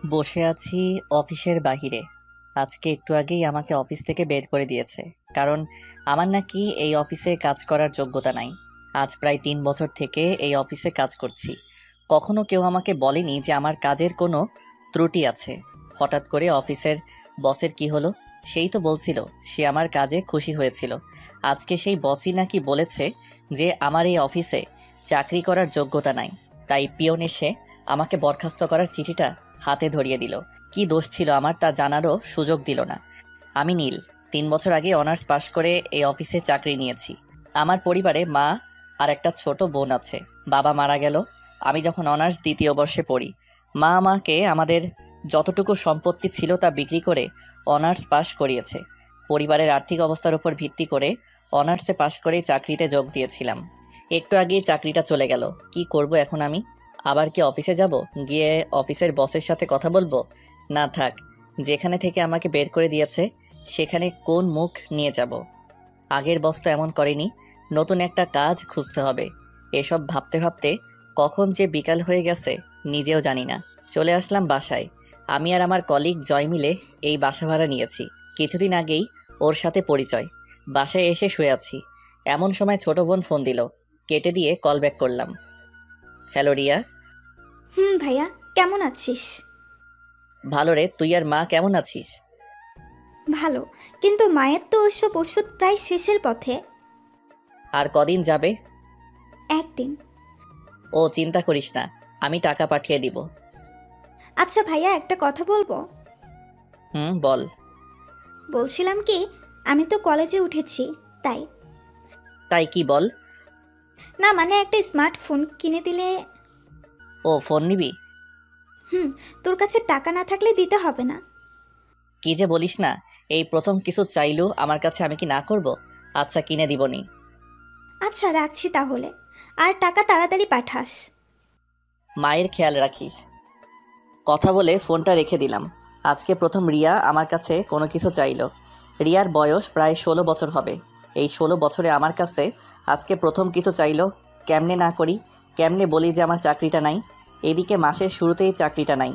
বসে আছি অফিসের বাহিরে। আজকে একটু আগেই আমাকে অফিস থেকে বের করে দিয়েছে, কারণ আমার নাকি এই অফিসে কাজ করার যোগ্যতা নাই। আজ প্রায় 3 বছর থেকে এই অফিসে কাজ করছি, কখনো কেউ আমাকে বলেনি যে আমার কাজের কোনো ত্রুটি আছে। হঠাৎ করে অফিসের বসের কি হলো, সেই তো বলছিল সে আমার কাজে খুশি হয়েছিল। আজকে সেই বসই নাকি বলেছে যে আমার এই অফিসে চাকরি করার যোগ্যতা নাই। তাই পিয়ন এসে আমাকে বরখাস্ত করার চিঠিটা হাতে ধরিয়ে দিল। কি দোষ ছিল আমার তা জানারও সুযোগ দিল না। আমি নীল, 3 বছর আগে অনার্স পাশ করে এই অফিসে চাকরি নিয়েছি। আমার পরিবারে মা আর একটা ছোট বোন আছে। বাবা মারা গেল আমি যখন অনার্স 2য় বর্ষে পড়ি। মা আমাকে আমাদের যতটুকু সম্পত্তি ছিল তা বিক্রি করে অনার্স পাশ করিয়েছে। পরিবারের আর্থিক অবস্থার উপর ভিত্তি করে অনার্সে পাশ করেই চাকরিতে যোগ দিয়েছিলাম। একটু আগেই চাকরিটা চলে গেল। কি করব এখন আমি? আবার কি অফিসে যাব, গিয়ে অফিসের বসের সাথে কথা বলবো? না থাক, যেখানে থেকে আমাকে বের করে দিয়েছে সেখানে কোন মুখ নিয়ে যাব? আগের বস তো এমন করেনি, নতুন একটা কাজ খুঁজতে হবে। এসব ভাবতে ভাবতে কখন যে বিকাল হয়ে গেছে নিজেও জানি না। চলে আসলাম বাসায়। আমি আর আমার কলিগ জয় মিলে এই বাসা ভাড়া নিয়েছি। কিছুদিন আগেই ওর সাথে পরিচয়। বাসায় এসে শুয়ে আছি, এমন সময় ছোট বোন ফোন দিল। কেটে দিয়ে কল ব্যাক করলাম। হ্যালো রিয়া। ভাইয়া, কেমন আছিস? ভালো রে, তুই আর মা কেমন আছিস? ভালো, কিন্তু মায়ের তো ওসব ওষুধ প্রায় শেষের পথে। আর কদিন যাবে? একদিন। ও চিন্তা করিস না, আমি টাকা পাঠিয়ে দিব। আচ্ছা ভাইয়া, একটা কথা বলবো? বল। বলছিলাম কি, আমি তো কলেজে উঠেছি, তাই। তাই কি বল? না মানে একটা স্মার্টফোন কিনে দিলে। ও ফোন নিবি? হুম, তোর কাছে টাকা না থাকলে দিতে হবে না। কি যে বলিস না, এই প্রথম কিছু চাইলো আমার কাছে, আমি কি না করব? আচ্ছা কিনে দিবনি। আচ্ছা রাখছি তাহলে, আর টাকা তাড়াতাড়ি পাঠাস। মায়ের খেয়াল রাখিস। কথা বলে ফোনটা রেখে দিলাম। আজকে প্রথম রিয়া আমার কাছে কোনো কিছু চাইলো। রিয়ার বয়স প্রায় 16 বছর হবে। এই 16 বছরে আমার কাছে আজকে প্রথম কিছু চাইলো। কেমনে না করি, কেমনে বলি যে আমার চাকরিটা নাই? এদিকে মাসের শুরুতেই চাকরিটা নাই।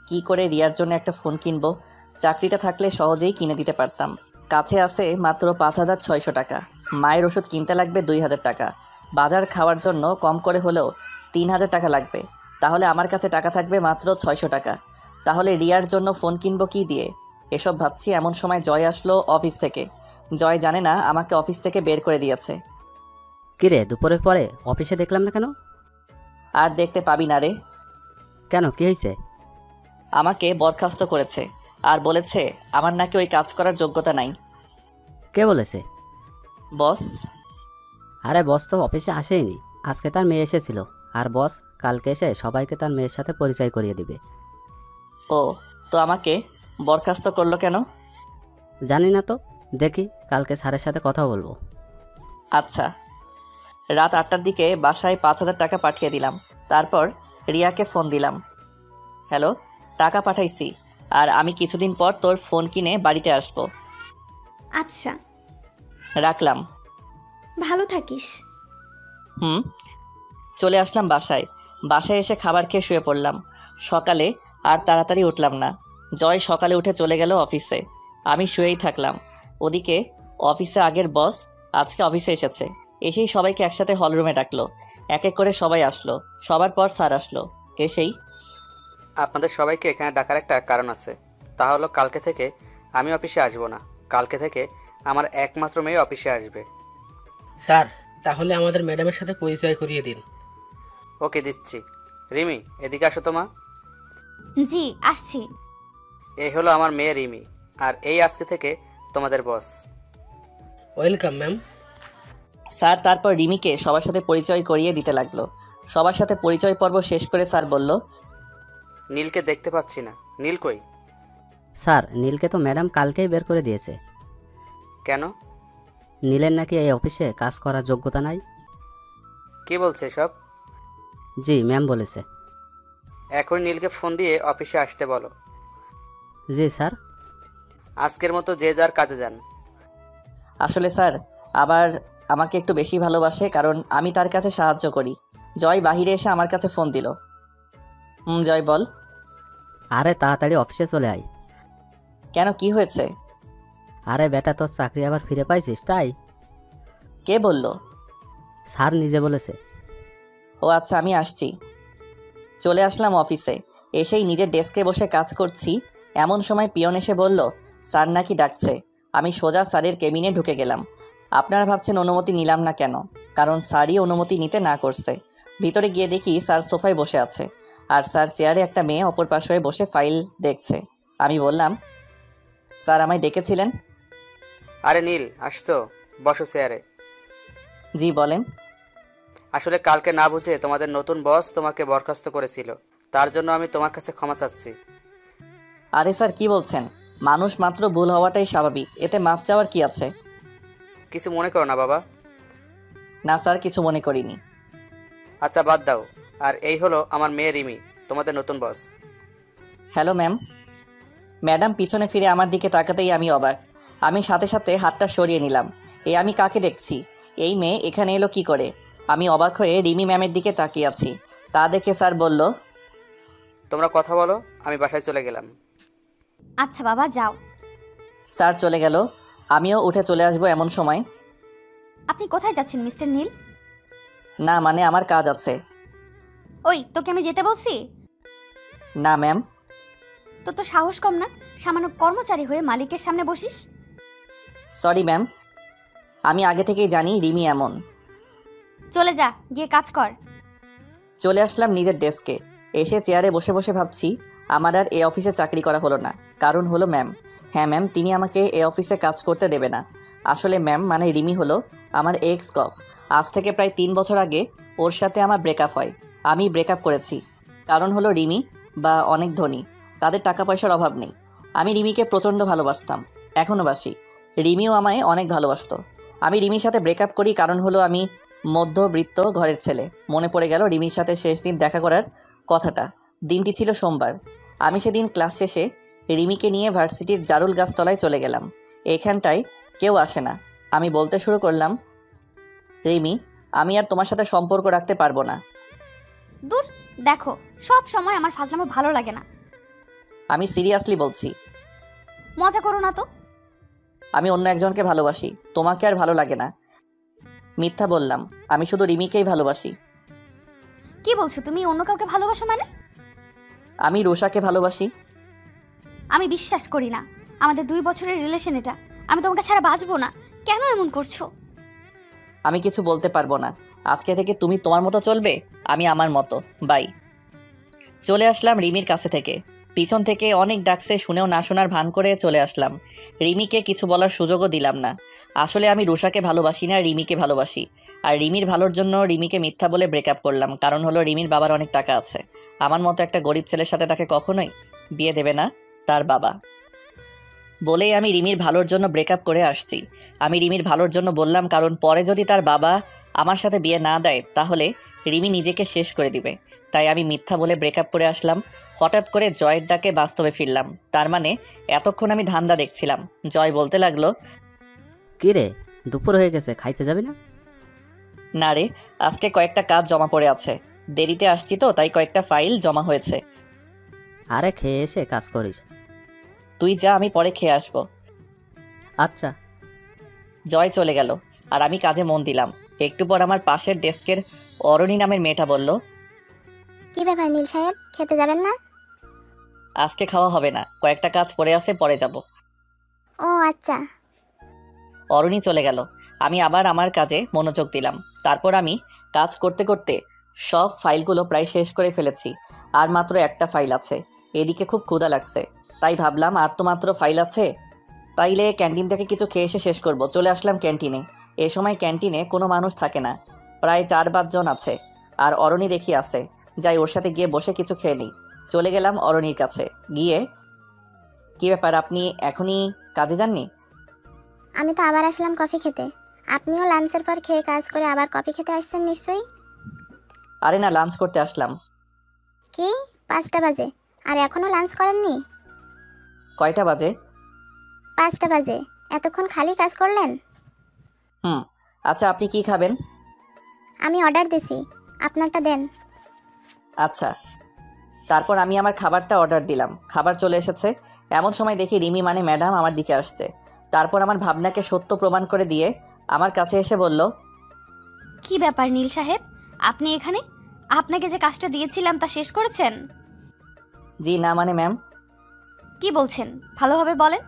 কি করে রিয়ার জন্য একটা ফোন কিনবো? চাকরিটা থাকলে সহজেই কিনে দিতে পারতাম। কাছে আছে মাত্র 5,600 টাকা। মায়ের ওষুধ কিনতে লাগবে 2,000 টাকা। বাজার খাওয়ার জন্য কম করে হলেও 3,000 টাকা লাগবে। তাহলে আমার কাছে টাকা থাকবে মাত্র 600 টাকা। তাহলে রিয়ার জন্য ফোন কিনবো কি দিয়ে? এসব ভাবছি এমন সময় জয় আসলো অফিস থেকে। জয় জানে না আমাকে অফিস থেকে বের করে দিয়েছে। কিরে, দুপুরের পরে অফিসে দেখলাম না কেন? আর দেখতে পাবি না রে। কেন, কি হয়েছে? আমাকে বরখাস্ত করেছে আর বলেছে আমার নাকি ওই কাজ করার যোগ্যতা নাই। কে বলেছে? বস। আরে বস তো অফিসে আসেইনি, আজকে তার মেয়ে এসেছিল। আর বস কালকে এসে সবাইকে তার মেয়ের সাথে পরিচয় করিয়ে দিবে। ও, তো আমাকে বরখাস্ত করলো কেন? জানি না তো, দেখি কালকে স্যারের সাথে কথা বলবো। আচ্ছা। রাত 8টার দিকে বাসায় 5,000 টাকা পাঠিয়ে দিলাম। তারপর রিয়াকে ফোন দিলাম। হ্যালো, টাকা পাঠাইছি, আর আমি কিছুদিন পর তোর ফোন কিনে বাড়িতে আসবো। আচ্ছা। রাখলাম। ভালো থাকিস। হুম। চলে আসলাম বাসায়। বাসায় এসে খাবার খেয়ে শুয়ে পড়লাম। সকালে আর তাড়াতাড়ি উঠলাম না। জয় সকালে উঠে চলে গেল অফিসে। আমি শুয়েই থাকলাম। ওদিকে অফিসে আগের বস আজকে অফিসে এসেছে। এসেই সবাইকে একসাথে হলরুমে ডাকলো। এক এক করে সবাই আসলো। সবার পর স্যার আসলো। এসেই, আপনাদের সবাইকে এখানে ডাকার একটা কারণ আছে। তা হলো কালকে থেকে আমি অফিসে আসব না। কালকে থেকে আমার একমাত্র মেয়ে অফিসে আসবে। স্যার, তাহলে আমাদের ম্যাডামের সাথে পরিচয় করিয়ে দিন। ওকে, দিচ্ছি। রিমি, এদিকে আসো তো মা। জি আসছি। এই হলো আমার মেয়ে রিমি, আর এই আজকে থেকে তোমাদের বস। Welcome ma'am. স্যার তারপর রিমিকে সবার সাথে পরিচয় করিয়ে দিতে লাগলো। সবার সাথে পরিচয় পর্ব শেষ করে স্যার বলল, নীলকে দেখতে পাচ্ছি না। নীল কই? স্যার, নীলকে তো ম্যাডাম কালকেই বের করে দিয়েছে। কেন? নীলের নাকি এই অফিসে কাজ করার যোগ্যতা নাই। কি বলছে সব? জি ম্যাম বলেছে। এখন নীলকে ফোন দিয়ে অফিসে আসতে বলো। জি স্যার। আজকের মতো যে যার কাজে যান। আসলে স্যার আবার আমাকে একটু বেশি ভালোবাসে, কারণ আমি তার কাছে সাহায্য করি। জয় বাহিরে এসে আমার কাছে ফোন দিল। জয় বল। আরে তাড়াতাড়ি অফিসে চলে আয়। কেন, কি হয়েছে? আরে বেটা, তোর চাকরি আবার ফিরে পাইছিস তাই? কে বলল? স্যার নিজে বলেছে। ও আচ্ছা, আমি আসছি। চলে আসলাম অফিসে। এসেই নিজের ডেস্কে বসে কাজ করছি, এমন সময় পিয়ন এসে বলল স্যার নাকি ডাকছে। আমি সোজা স্যারের কেবিনে ঢুকে গেলাম। আপনারা ভাবছেন অনুমতি নিলাম না কেন? কারণ স্যারই অনুমতি নিতে না করছে। ভিতরে গিয়ে দেখি স্যার সোফায় বসে আছে, আর স্যার চেয়ারে একটা মেয়ে অপর পাশে বসে ফাইল দেখছে। আমি বললাম, স্যার আমায় ডেকেছিলেন? আরে নীল, আসতো, বসো চেয়ারে। জি বলেন। আসলে কালকে না বুঝে তোমাদের নতুন বস তোমাকে বরখাস্ত করেছিল, তার জন্য আমি তোমার কাছে ক্ষমা চাচ্ছি। আরে স্যার, কি বলছেন? মানুষ মাত্র ভুল হওয়াটাই স্বাভাবিক, এতে মাপ চাওয়ার কি আছে? কিছু মনে করো না বাবা। না স্যার, কিছু মনে করিনি। আচ্ছা বাদ দাও। আর এই হলো আমার মেয়ে রিমি, তোমাদের নতুন বস। Hello ma'am. ম্যাডাম পিছনে ফিরে আমার দিকে তাকাতেই আমি অবাক। আমি সাথে সাথে হাতটা সরিয়ে নিলাম। আমি কাকে দেখছি? এই মেয়ে এখানে এলো কি করে? আমি অবাক হয়ে রিমি ম্যামের দিকে তাকিয়ে আছি। তা দেখে স্যার বলল, তোমরা কথা বলো, আমি বাসায় চলে গেলাম। আচ্ছা বাবা, যাও। স্যার চলে গেল। আমিও উঠে চলে আসবো এমন সময়। আপনি কোথায় যাচ্ছেন মিস্টার নীল? না মানে আমার কাজ আছে। ওই, তোকে আমি যেতে বলছি? না ম্যাম। তোর তো সাহস কম না, সামান্য কর্মচারী হয়ে মালিকের সামনে বসিস। সরি ম্যাম, আমি আগে থেকেই জানি রিমি এমন। চলে যা, গিয়ে কাজ কর। চলে আসলাম নিজের ডেস্কে। এসে চেয়ারে বসে বসে ভাবছি, আমার আর এ অফিসে চাকরি করা হলো না। কারণ হলো ম্যাম। হ্যাঁ ম্যাম, তিনি আমাকে এ অফিসে কাজ করতে দেবে না। আসলে ম্যাম মানে রিমি হলো আমার এক্স কফ। আজ থেকে প্রায় 3 বছর আগে ওর সাথে আমার ব্রেকআপ হয়। আমি ব্রেকআপ করেছি কারণ হলো রিমি বা অনেক ধনী, তাদের টাকা পয়সার অভাব নেই। আমি রিমিকে প্রচণ্ড ভালোবাসতাম, এখনও বাসি। রিমিও আমায় অনেক ভালোবাসতো। আমি রিমির সাথে ব্রেকআপ করি কারণ হলো আমি মধ্যবিত্ত ঘরের ছেলে। মনে পড়ে গেল রিমির সাথে শেষ দিন দেখা করার কথাটা। দিনটি ছিল সোমবার। আমি সেদিন ক্লাস শেষে রিমিকে নিয়ে ভার্সিটির জারুল গাছতলায় চলে গেলাম। এখানটায় কেউ আসে না। আমি বলতে শুরু করলাম, রিমি, আমি আর তোমার সাথে সম্পর্ক রাখতে পারবো না। দূর, দেখো, সব সময় আমার ফাজলামো ভালো লাগে না। আমি সিরিয়াসলি বলছি। মজা করো না তো। আমি অন্য একজনকে ভালোবাসি, তোমাকে আর ভালো লাগে না। মিথ্যা বললাম, আমি শুধু রিমিকেই ভালোবাসি। কি বলছো তুমি? অন্য কাউকে ভালোবাসো মানে? আমি রুষাকে ভালোবাসি। আমি বিশ্বাস করি না। আমাদের 2 বছরের রিলেশন এটা। আমি তোমাকে ছাড়া বাঁচবো না। কেন এমন করছো? আমি কিছু বলতে পারবো না। আজকে থেকে তুমি তোমার মতো চলবে, আমি আমার মতো। বাই। চলে আসলাম রিমির কাছে থেকে। পিছন থেকে অনেক ডাকছে, শুনেও না শোনার ভান করে চলে আসলাম। রিমিকে কিছু বলার সুযোগও দিলাম না। আসলে আমি রুষাকে ভালোবাসি না, রিমিকে ভালোবাসি। আর রিমির ভালোর জন্য রিমিকে মিথ্যা বলে ব্রেকআপ করলাম। কারণ হলো রিমির বাবার অনেক টাকা আছে। আমার মতো একটা গরিব ছেলের সাথে তাকে কখনোই বিয়ে দেবে না তার বাবা। বলেই আমি রিমির ভালোর জন্য ব্রেকআপ করে আসছি। আমি রিমির ভালোর জন্য বললাম, কারণ পরে যদি তার বাবা আমার সাথে বিয়ে না দেয় তাহলে রিমি নিজেকে শেষ করে দিবে। তাই আমি মিথ্যা বলে ব্রেকআপ করে আসলাম। হঠাৎ করে জয়ের ডাকে বাস্তবে ফিরলাম। তার মানে এতক্ষণ আমি ধান্দা দেখছিলাম। জয় বলতে লাগলো, কি রে, দুপুর হয়ে গেছে, খাইতে যাবি না? না রে, আজকে কয়েকটা কাজ জমা পড়ে আছে। দেরিতে আসছি তো, তাই কয়েকটা ফাইল জমা হয়েছে। আরে খেয়ে এসে কাজ করিস। তুই যা, আমি পরে খেয়ে আসবো। আচ্ছা। জয় চলে গেল আর আমি কাজে মন দিলাম। একটু পর আমার পাশের ডেস্কের অরণি নামের মেয়েটা বলল, কি ব্যাপার নীল সাহেব, খেতে যাবেন না? আজকে খাওয়া হবে না, কয়েকটা কাজ পড়ে আছে, পরে যাব। ও আচ্ছা। অরণি চলে গেল। আমি আবার আমার কাজে মনোযোগ দিলাম। তারপর আমি কাজ করতে করতে সব ফাইলগুলো প্রায় শেষ করে ফেলেছি। আর মাত্র একটা ফাইল আছে। এদিকে খুব ক্ষুধা লাগছে, তাই ভাবলাম আর তো মাত্র ফাইল আছে, তাইলে ক্যান্টিন থেকে কিছু খেয়ে এসে শেষ করব। চলে আসলাম ক্যান্টিনে। এ সময় ক্যান্টিনে কোনো মানুষ থাকে না, প্রায় 4-5 জন আছে। আর অরণি দেখি আছে। যাই ওর সাথে গিয়ে বসে কিছু খেয়ে নিই। চলে গেলাম অরণির কাছে। গিয়ে, কী ব্যাপার, আপনি এখনই কাজে যাননি? আমি তো আবার আসলাম কফি খেতে। আপনিও লাঞ্চের পর খেয়ে কাজ করে আবার কফি খেতে আসছেন নিশ্চয়ই? আরে না, লাঞ্চ করতে আসলাম। কি, 5টা বাজে আর এখনো লাঞ্চ করেননি? কয়টা বাজে? 5টা বাজে। এতক্ষণ খালি কাজ করলেন? আচ্ছা, আপনি কি খাবেন? আমি অর্ডার দিছি, আপনারটা দেন। আচ্ছা। তারপর আমি আমার খাবারটা অর্ডার দিলাম, খাবার চলে এসেছে। এমন সময় দেখি রিমি মানে ম্যাডাম আমার দিকে আসছে। তারপর আমার ভাবনাকে সত্য প্রমাণ করে দিয়ে আমার কাছে এসে বলল, কি ব্যাপার নীল সাহেব, আপনি এখানে? আপনাকে যে কাজটা দিয়েছিলাম তা শেষ করেছেন? জি না মানে ম্যাম, কি বলছেন, ভালোভাবে বলেন।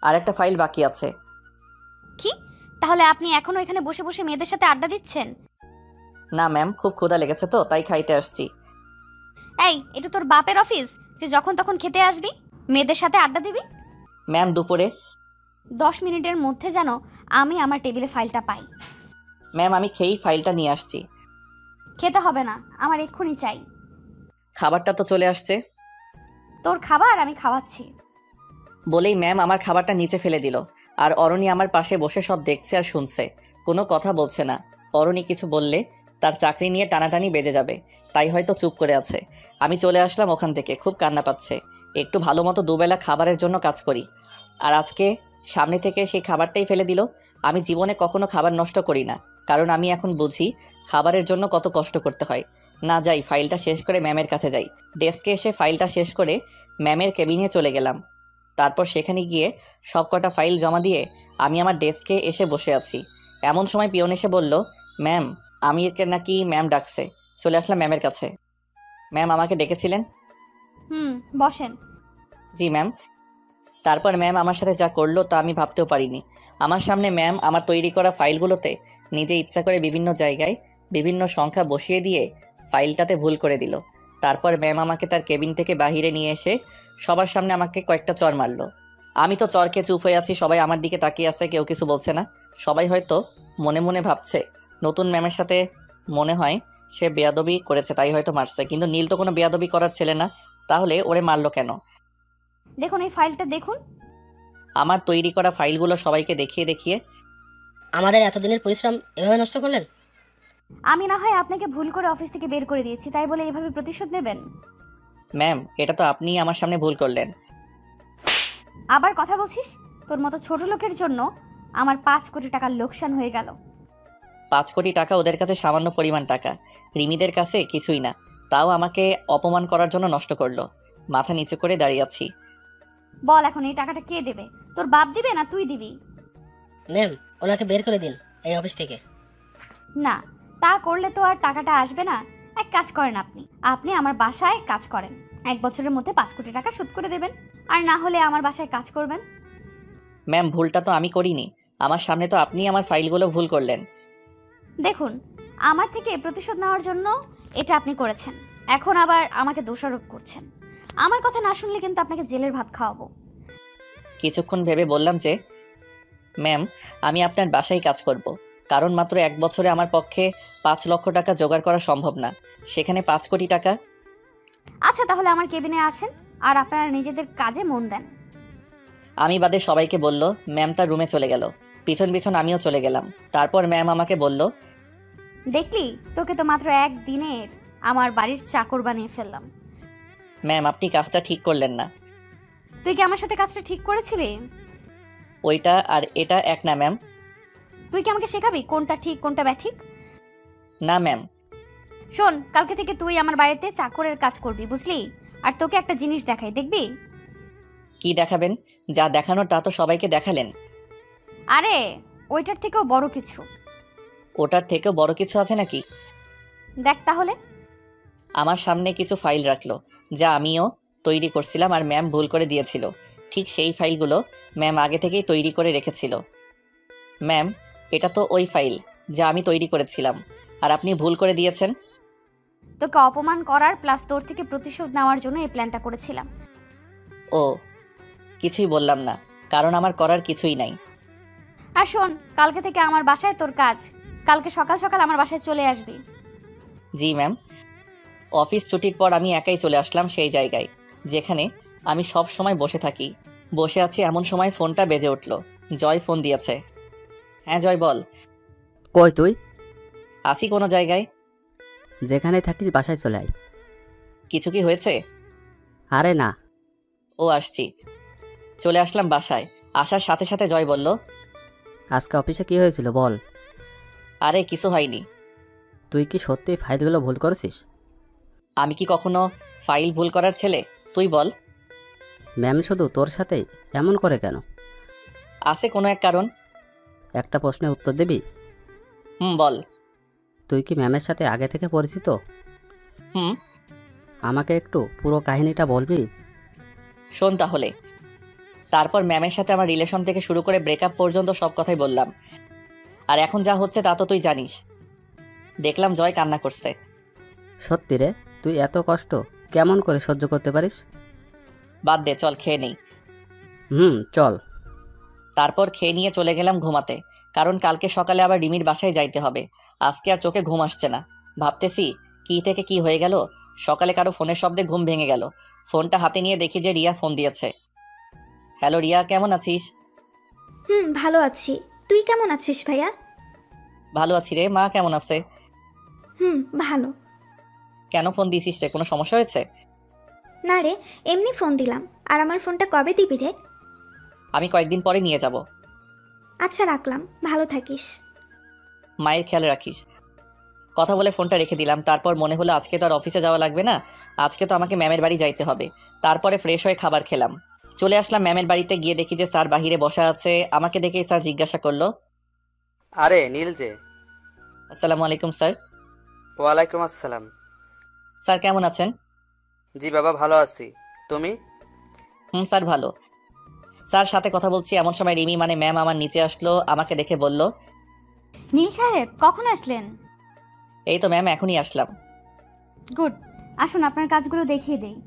আর একটা ফাইল বাকি আছে। কি? তাহলে আপনি এখনো এখানে বসে বসে মেয়েদের সাথে আড্ডা দিচ্ছেন? না ম্যাম, খুব ক্ষুধা লেগেছে তো তাই খাইতে আসছি। এই, এটা তোর বাপের অফিস যে যখন তখন খেতে আসবি, মেয়েদের সাথে আড্ডা দিবি? ম্যাম দুপুরে। 10 মিনিটের মধ্যে যেন আমি আমার টেবিলে ফাইলটা পাই। ম্যাম আমি খেয়েই ফাইলটা নিয়ে আসছি। খেতে হবে না, আমার এক্ষুনি চাই। খাবারটা তো চলে আসছে। তোর খাবার আমি খাওয়াচ্ছি। বলেই ম্যাম আমার খাবারটা নিচে ফেলে দিল। আর অরণি আমার পাশে বসে সব দেখছে আর শুনছে, কোনো কথা বলছে না। অরণি কিছু বললে তার চাকরি নিয়ে টানাটানি বেজে যাবে, তাই হয়তো চুপ করে আছে। আমি চলে আসলাম ওখান থেকে, খুব কান্না পাচ্ছে। একটু ভালো মতো দুবেলা খাবারের জন্য কাজ করি, আর আজকে সামনে থেকে সেই খাবারটাই ফেলে দিল। আমি জীবনে কখনো খাবার নষ্ট করি না, কারণ আমি এখন বুঝি খাবারের জন্য কত কষ্ট করতে হয়। না যাই, ফাইলটা শেষ করে ম্যামের কাছে যাই। ডেস্কে এসে ফাইলটা শেষ করে ম্যামের কেবিনে চলে গেলাম। তারপর সেখানে গিয়ে সব কটা ফাইল জমা দিয়ে আমি আমার ডেস্কে এসে বসে আছি। এমন সময় পিয়ন এসে বলল, ম্যাম আমি একে নাকি ম্যাম ডাকছে। চলে আসলাম ম্যামের কাছে। ম্যাম আমাকে ডেকেছিলেন? বসেন। জি ম্যাম। তারপর ম্যাম আমার সাথে যা করলো তা আমি ভাবতেও পারিনি। আমার সামনে ম্যাম আমার তৈরি করা ফাইলগুলোতে নিজে ইচ্ছা করে বিভিন্ন জায়গায় বিভিন্ন সংখ্যা বসিয়ে দিয়ে ফাইলটাতে ভুল করে দিল। তারপর ম্যাম আমাকে তার কেবিন থেকে বাহিরে নিয়ে এসে সবার সামনে আমাকে কয়েকটা চর মারলো। আমি তো চরকে চুপ হয়ে আছি, সবাই আমার দিকে তাকিয়ে আছে, কেউ কিছু বলছে না। সবাই হয়তো মনে মনে ভাবছে নতুন ম্যামের সাথে মনে হয় সে বেয়াদবি করেছে তাই হয়তো মারছে, কিন্তু নীল তো কোনো বেয়াদবি করার ছেলে না, তাহলে ওরে মারলো কেন? দেখুন এই ফাইলটা দেখুন। আমার তৈরি করা ফাইলগুলো সবাইকে দেখিয়ে দেখিয়ে, আমাদের এতদিনের পরিশ্রম এভাবে নষ্ট করলেন? আমি না হয় আপনাকে ভুল করে অফিস থেকে বের করে দিয়েছি, তাই বলে এইভাবে প্রতিশোধ নেবেন? ম্যাম এটা তো আপনিই আমার সামনে ভুল করলেন। আবার কথা বলছিস? তোর মতো ছোট লোকের জন্য আমার 5 কোটি টাকার লোকসান হয়ে গেল। 5 কোটি টাকা ওদের কাছে সামান্য পরিমাণ টাকা, রিমিদের কাছে কিছুই না। তাও আমাকে অপমান করার জন্য নষ্ট করলো। মাথা নিচু করে দাঁড়িয়ে আছি। বল এখন এই টাকাটা কে দেবে? তোর বাপ দিবে না তুই দিবি? ম্যাম, ওনাকে বের করে দিন এই অফিস থেকে। না, তা করলে তো আর টাকাটা আসবে না। এক কাজ করেন, আপনি আপনি আমার বাসায় কাজ করেন। 1 বছরের মধ্যে 5 কোটি টাকা শোধ করে দেবেন, আর না হলে আমার বাসায় কাজ করবেন। ম্যাম ভুলটা তো আমি করিনি, আমার সামনে তো আপনিই আমার ফাইলগুলো ভুল করলেন। দেখুন, আমার থেকে প্রতিশোধ নেওয়ার জন্য এটা আপনি করেছেন, এখন আবার আমাকে দোষারোপ করছেন। আমার কথা না শুনলে কিন্তু আপনাকে জেলের ভাত খাওয়াবো। কিছুক্ষণ ভেবে বললাম যে, ম্যাম আমি আপনার বাসায় কাজ করব, কারণ মাত্র 1 বছরে আমার পক্ষে 5 লক্ষ টাকা জোগাড় করা সম্ভব না, সেখানে 5 কোটি টাকা। আচ্ছা তাহলে আমার কেবিনে আসেন আর আপনারা নিজেদের কাজে মন দেন। আমি বাদে সবাইকে বলল। ম্যাম তার রুমে চলে গেল, পিছন পিছন আমিও চলে গেলাম। তারপর ম্যাম আমাকে বলল, দেখলি, তোকে তো মাত্র 1 দিনের আমার বাড়ির চাকর বানিয়ে ফেললাম। ম্যাম আপনি কাজটা ঠিক করলেন না। তুই কি আমার সাথে কাজটা ঠিক করেছিলি? ওইটা আর এটা এক না ম্যাম। তুই কি আমাকে শেখাবি কোনটা ঠিক কোনটা ব্যাঠিক? না ম্যাম। শোন, কালকে থেকে তুই আমার বাড়িতে চাকরের কাজ করবি, বুঝলি? আর তোকে একটা জিনিস দেখাই, দেখবি? কি দেখাবেন? যা দেখানোর তা তো সবাইকে দেখালেন। আরে ওইটার থেকেও বড় কিছু। ওটার থেকেও বড় কিছু আছে নাকি? দেখ তাহলে। আমার সামনে কিছু ফাইল রাখলো, যা আমিও তৈরি করছিলাম আর ম্যাম ভুল করে দিয়েছিল। ঠিক সেই ফাইলগুলো ম্যাম আগে থেকেই তৈরি করে রেখেছিল। ম্যাম এটা তো ওই ফাইল যা আমি তৈরি করেছিলাম, আর আপনি ভুল করে দিয়েছেন। তোকে অপমান করার প্লাস তোর থেকে প্রতিশোধ নেওয়ার জন্য এই প্ল্যানটা করেছিলাম। ও, কিছুই বললাম না, কারণ আমার করার কিছুই নাই। আর শোন, কালকে থেকে আমার বাসায় তোর কাজ। কালকে সকাল সকাল আমার বাসায় চলে আসবি। জি ম্যাম। অফিস ছুটির পর আমি একাই চলে আসলাম সেই জায়গায় যেখানে আমি সব সময় বসে থাকি। বসে আছি এমন সময় ফোনটা বেজে উঠল। জয় ফোন দিয়েছে। হ্যাঁ জয় বল। কই তুই? আসি কোনো জায়গায়। যেখানে থাকিস বাসায় চলে আয়। কিছু কি হয়েছে? আরে না। ও আসছি। চলে আসলাম বাসায়। আসার সাথে সাথে জয় বলল, আজকে অফিসে কি হয়েছিল বল। আরে কিছু হয়নি। তুই কি সত্যি ফাইলগুলো ভুল করেছিস? আমি কি কখনো ফাইল ভুল করার ছেলে, তুই বল। ম্যাম শুধু তোর সাথেই এমন করে কেন? আছে কোনো এক কারণ। একটা প্রশ্নের উত্তর দিবি? বল। তুই কি ম্যামের সাথে আগে থেকে পরিচিত? হুম। আমাকে একটু পুরো কাহিনীটা বলবি? শোন তাহলে। তারপর ম্যামের সাথে আমার রিলেশন থেকে শুরু করে ব্রেকআপ পর্যন্ত সব কথাই বললাম। আর এখন যা হচ্ছে তা তো তুই জানিস। দেখলাম জয় কান্না করছে। সত্যি রে, তুই এত কষ্ট কেমন করে সহ্য করতে পারিস? বাদ দে, চল খেয়ে নেই। চল। তারপর খেয়ে নিয়ে চলে গেলাম ঘুমাতে, কারণ কালকে সকালে আবার রিমির বাসায় যাইতে হবে। আজকে আর চোখে ঘুম আসছে না। ভাবতেছি কি থেকে কি হয়ে গেল। সকালে কারো ফোনের শব্দে ঘুম ভেঙে গেল। ফোনটা হাতে নিয়ে দেখি যে রিয়া ফোন দিয়েছে। হ্যালো রিয়া, কেমন আছিস? ভালো আছি। তুই কেমন আছিস ভাইয়া? ভালো আছি রে। মা কেমন আছে? ভালো। কেন ফোন দিয়েছিস রে? কোনো সমস্যা হয়েছে? না রে, এমনি ফোন দিলাম। আর আমার ফোনটা কবে দিবি রে? আমি কয়েকদিন পরে নিয়ে যাব। আচ্ছা রাখলাম, ভালো থাকিস। মায়ের খেয়াল রাখিস। কথা বলে ফোনটা রেখে দিলাম। তারপর মনে হলো আজকে তো আর অফিসে যাওয়া লাগবে না, আজকে তো আমাকে ম্যামের বাড়ি যাইতে হবে। তারপরে ফ্রেশ হয়ে খাবার খেলাম। চলে আসলাম ম্যামের বাড়িতে। গিয়ে দেখি যে স্যার বাহিরে বসা আছে। আমাকে দেখেই স্যার জিজ্ঞাসা করলো, আরে নীল যে। আসসালামু আলাইকুম স্যার। ওয়ালাইকুম আসসালাম। স্যার কেমন আছেন? জি বাবা, ভালো আছি। তুমি? স্যার ভালো। স্যার সাথে কথা বলছি এমন সময় রিমি মানে ম্যাম আমার নিচে আসলো। আমাকে দেখে বলল, নীল সাহেব কখন আসলেন? এই তো ম্যাম এখনই আসলাম। গুড, আসুন আপনার কাজগুলো দেখিয়ে দেই।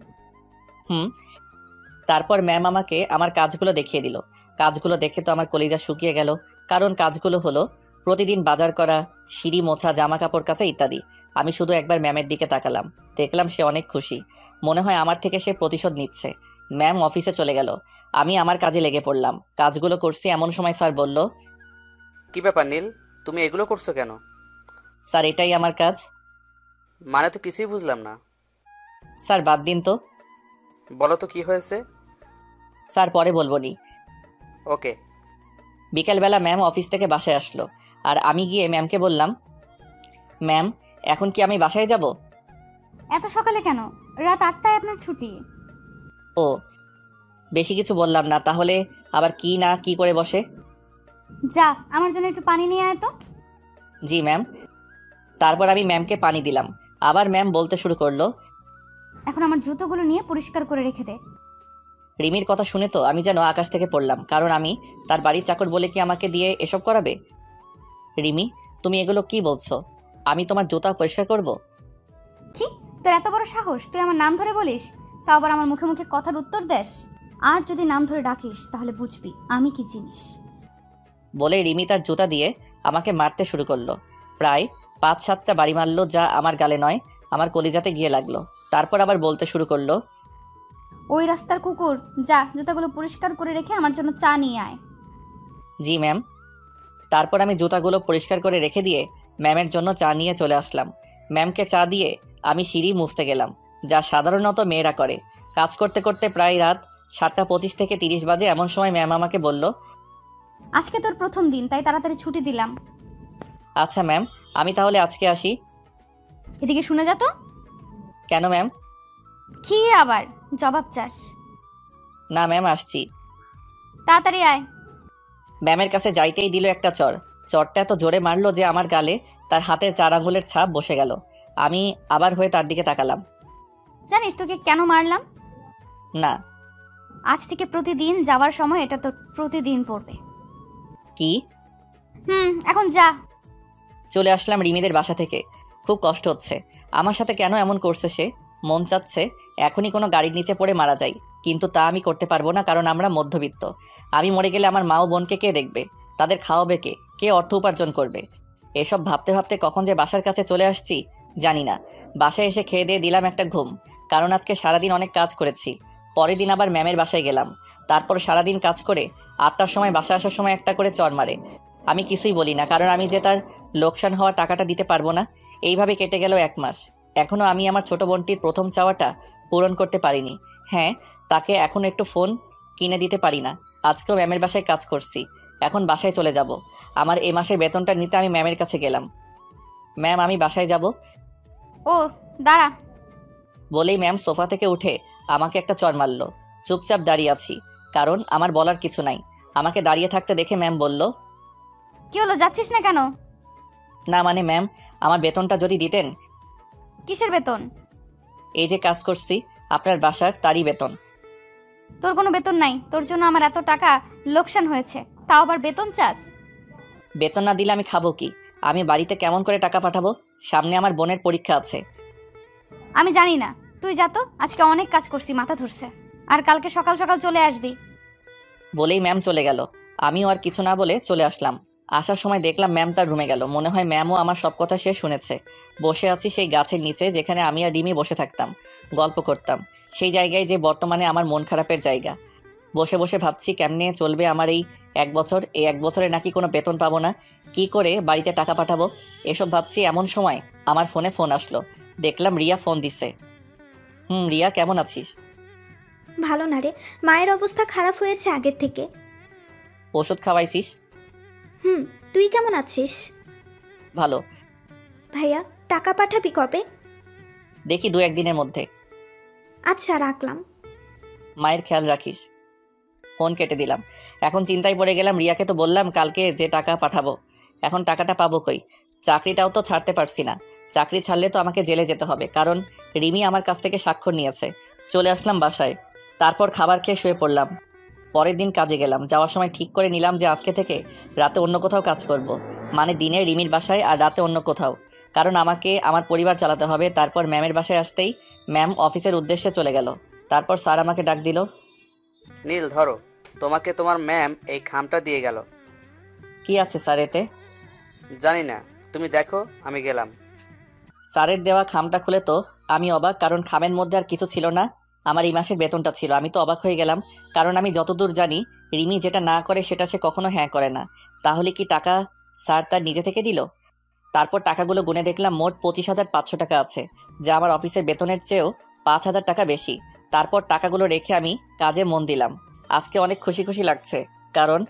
তারপর ম্যাম আমাকে আমার কাজগুলো দেখিয়ে দিল। কাজগুলো দেখে তো আমার কলিজা শুকিয়ে গেল। কারণ কাজগুলো হলো প্রতিদিন বাজার করা, সিঁড়ি মোছা, জামা কাপড় কাচা ইত্যাদি। আমি শুধু একবার ম্যামের দিকে তাকালাম। দেখলাম সে অনেক খুশি। মনে হয় আমার থেকে সে প্রতিশোধ নিচ্ছে। ম্যাম অফিসে চলে গেল। আমি আমার কাজে লেগে পড়লাম। কাজগুলো করছি এমন সময় স্যার বলল, কি ব্যাপার নীল, তুমি এগুলো করছো কেন? স্যার এটাই আমার কাজ। মানে তো কিছুই বুঝলাম না। স্যার বাদ দিন তো। বলো তো কি হয়েছে। স্যার পরে বলবো নি। ওকে। বিকেলবেলা ম্যাম অফিস থেকে বাসায় আসলো। আর আমি গিয়ে ম্যামকে বললাম, ম্যাম এখন কি আমি বাসায় যাব? এত সকালে কেন? রাত 8টায় আপনার ছুটি। ও, বেশি কিছু বললাম না। তাহলে আবার কি না কি করে বসে। যা, আমার জন্য একটু পানি নিয়ে আয় তো। জি ম্যাম। তারপর আমি ম্যামকে পানি দিলাম। আবার ম্যাম বলতে শুরু করলো, এখন আমার জুতোগুলো নিয়ে পরিষ্কার করে রেখে দে। রিমির কথা শুনে তো আমি যেন আকাশ থেকে পড়লাম। কারণ আমি তার বাড়ির চাকর বলে কি আমাকে দিয়ে এসব করাবে? রিমি, তুমি এগুলো কি বলছো? আমি তোমার জুতা পরিষ্কার করব? কি, তোর এত বড় সাহস? তুই আমার নাম ধরে বলিস, তা আবার আমার মুখে মুখে কথার উত্তর দেস? আর যদি নাম ধরে ডাকিস তাহলে বুঝবি আমি কি জিনিস। বলে রিমি তার জুতা দিয়ে আমাকে মারতে শুরু করলো। প্রায় 5-7টা বাড়ি মারলো, যা আমার গালে নয় আমার কলিজাতে গিয়ে লাগলো। তারপর আবার বলতে শুরু করলো, ওই রাস্তার কুকুর, যা জুতাগুলো পরিষ্কার করে রেখে আমার জন্য চা নিয়ে আয়। জি ম্যাম। তারপর আমি জুতাগুলো পরিষ্কার করে রেখে দিয়ে ম্যামের জন্য চা নিয়ে চলে আসলাম। ম্যামকে চা দিয়ে আমি সিঁড়ি মুছতে গেলাম, যা সাধারণত মেয়েরা করে। কাজ করতে করতে প্রায় রাত 7:25 থেকে 30 বাজে। এমন সময় ম্যাম আমাকে বলল, আজকে তোর প্রথম দিন, তাই তাড়াতাড়ি ছুটি দিলাম। আচ্ছা ম্যাম, আমি তাহলে আজকে আসি। এদিকে শুনে যা তো। কেন ম্যাম? কি আবার জবাব চাস? না ম্যাম, আসছি। তাড়াতাড়ি আয়। ম্যামের কাছে যাইতেই দিল একটা চড়। চড়টা এত জোরে মারলো যে আমার গালে তার হাতের 4 আঙুলের ছাপ বসে গেল। আমি আবার হয়ে তার দিকে তাকালাম। জানিস তোকে কেন মারলাম? না। আজ থেকে প্রতিদিন যাওয়ার সময় এটা তোর প্রতিদিন পড়বে। কি? এখন যা। চলে আসলাম রিমিদের বাসা থেকে। খুব কষ্ট হচ্ছে। আমার সাথে কেন এমন করছে সে? মন চাচ্ছে এখনই কোনো গাড়ির নিচে পড়ে মারা যাই, কিন্তু তা আমি করতে পারবো না, কারণ আমরা মধ্যবিত্ত। আমি মরে গেলে আমার মা ও বোনকে কে দেখবে? তাদের খাওয়াবে কে? কে অর্থ উপার্জন করবে? এসব ভাবতে ভাবতে কখন যে বাসার কাছে চলে আসছি জানি না। বাসায় এসে খেয়ে দিয়ে দিলাম একটা ঘুম, কারণ আজকে সারাদিন অনেক কাজ করেছি। পরের দিন আবার ম্যামের বাসায় গেলাম। তারপর সারাদিন কাজ করে 8টার সময় বাসা আসার সময় একটা করে চড় মারে। আমি কিছুই বলি না, কারণ আমি যে তার লোকসান হওয়া টাকাটা দিতে পারবো না। এইভাবে কেটে গেল 1 মাস। এখনও আমি আমার ছোট বোনটির প্রথম চাওয়াটা পূরণ করতে পারিনি। হ্যাঁ, তাকে এখন একটু ফোন কিনে দিতে পারি না। আজকেও ম্যামের বাসায় কাজ করছি, এখন বাসায় চলে যাব। আমার এই মাসের বেতনটা নিতে আমি ম্যামের কাছে গেলাম। ম্যাম, আমি বাসায় যাব। ও দাঁড়া। বলেই ম্যাম সোফা থেকে উঠে আমাকে একটা চড় মারল। চুপচাপ দাঁড়িয়ে আছি, কারণ আমার বলার কিছু নাই। আমাকে দাঁড়িয়ে থাকতে দেখে ম্যাম বলল, কি হলো, যাচ্ছিস না কেন? না মানে ম্যাম, আমার বেতনটা যদি দিতেন। কিসের বেতন? এই যে কাজ করছি আপনার বাসার, তারই বেতন। তোর কোনো বেতন নাই, তোর জন্য আমার এত টাকা লোকসান হয়েছে, তাও আবার বেতন চাস? বেতন না দিলে আমি খাবো কি? আমি বাড়িতে কেমন করে টাকা পাঠাবো? সামনে আমার বোনের পরীক্ষা আছে। আমি জানি না, তুই যা তো, আজকে অনেক কাজ করছি, মাথা ধরছে। আর কালকে সকাল সকাল চলে আসবি। বলেই ম্যাম চলে গেল। আমিও আর কিছু না বলে চলে আসলাম। আসার সময় দেখলাম ম্যাম তার রুমে গেল। মনে হয় ম্যামও আমার সব কথা সে শুনেছে। বসে আছি সেই গাছের নিচে যেখানে আমি আর রিমি বসে থাকতাম, গল্প করতাম। সেই জায়গায় যে বর্তমানে আমার মন খারাপের জায়গা। বসে বসে ভাবছি কেমনে চলবে আমার এই 1 বছর। এই 1 বছরে নাকি কোনো বেতন পাবো না, কি করে বাড়িতে টাকা পাঠাবো এসব ভাবছি। এমন সময় আমার ফোনে ফোন আসলো। দেখলাম রিয়া ফোন দিছে। রিয়া কেমন আছিস? ভালো না রে, মায়ের অবস্থা খারাপ হয়েছে আগের থেকে। ওষুধ খাওয়াইছিস? তুই কেমন আছিস? ভালো। ভাইয়া টাকা পাঠাবি কবে? দেখি 2-1 দিনের মধ্যে। আচ্ছা রাখলাম। মায়ের খেয়াল রাখিস। ফোন কেটে দিলাম। এখন চিন্তায় পড়ে গেলাম, রিয়াকে তো বললাম কালকে যে টাকা পাঠাবো, এখন টাকাটা পাবো কই? চাকরিটাও তো ছাড়তে পারছি না। চাকরি ছাড়লে তো আমাকে জেলে যেতে হবে, কারণ রিমি আমার কাছ থেকে স্বাক্ষর নিয়েছে। চলে আসলাম বাসায়, তারপর খাবার খেয়ে শুয়ে পড়লাম। পরের দিন কাজে গেলাম। যাওয়ার সময় ঠিক করে নিলাম যে আজকে থেকে রাতে অন্য কোথাও কাজ করব। মানে দিনে রিমির বাসায় আর রাতে অন্য কোথাও, কারণ আমাকে আমার পরিবার চালাতে হবে। তারপর ম্যামের বাসায় আসতেই ম্যাম অফিসের উদ্দেশ্যে চলে গেল। তারপর স্যার আমাকে ডাক দিল, নীল ধরো, তোমাকে তোমার ম্যাম এই খামটা দিয়ে গেল। কি আছে স্যার এতে? জানি না, তুমি দেখো, আমি গেলাম। স্যারের দেওয়া খামটা খুলে তো আমি অবাক, কারণ খামের মধ্যে আর কিছু ছিল না, আমার এই মাসের বেতনটা ছিল। আমি তো অবাক হয়ে গেলাম, কারণ আমি যতদূর জানি রিমি যেটা না করে সেটা সে কখনো হ্যাঁ করে না। তাহলে কি টাকা স্যার তার নিজে থেকে দিল? তারপর টাকাগুলো গুনে দেখলাম মোট 25,500 টাকা আছে, যা আমার অফিসের বেতনের চেয়েও 5,000 টাকা বেশি। তারপর টাকাগুলো রেখে আমি কাজে মন দিলাম। আজকে অনেক খুশি খুশি লাগছে, কারণ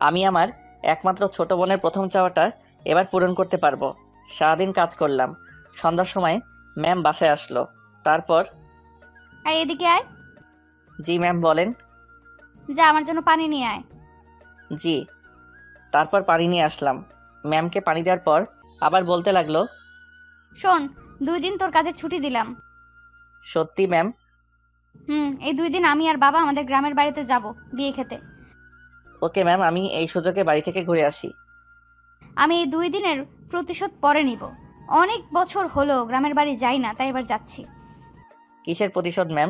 আমি আমার একমাত্র ছোট বোনের প্রথম চাওয়াটা এবার পূরণ করতে পারবো। সারাদিন কাজ করলাম। সন্ধ্যার সময় ম্যাম বাসায় আসলো। তারপর, এদিকে আয়। জি ম্যাম বলেন। যা আমার জন্য পানি নিয়ে আয়। জি। তারপর পানি নিয়ে আসলাম। ম্যামকে পানি দেওয়ার পর আবার বলতে লাগলো, শোন, 2 দিন তোর কাজে ছুটি দিলাম। সত্যি ম্যাম? এই 2 দিন আমি আর বাবা আমাদের গ্রামের বাড়িতে যাব বিয়ে খেতে। ওকে ম্যাম, আমি এই সুযোগে বাড়ি থেকে ঘুরে আসি। আমি এই 2 দিনের প্রতিশোধ পরে নিব। অনেক বছর হলো গ্রামের বাড়ি যাই না, তাই এবার যাচ্ছি। কিসের প্রতিশোধ ম্যাম?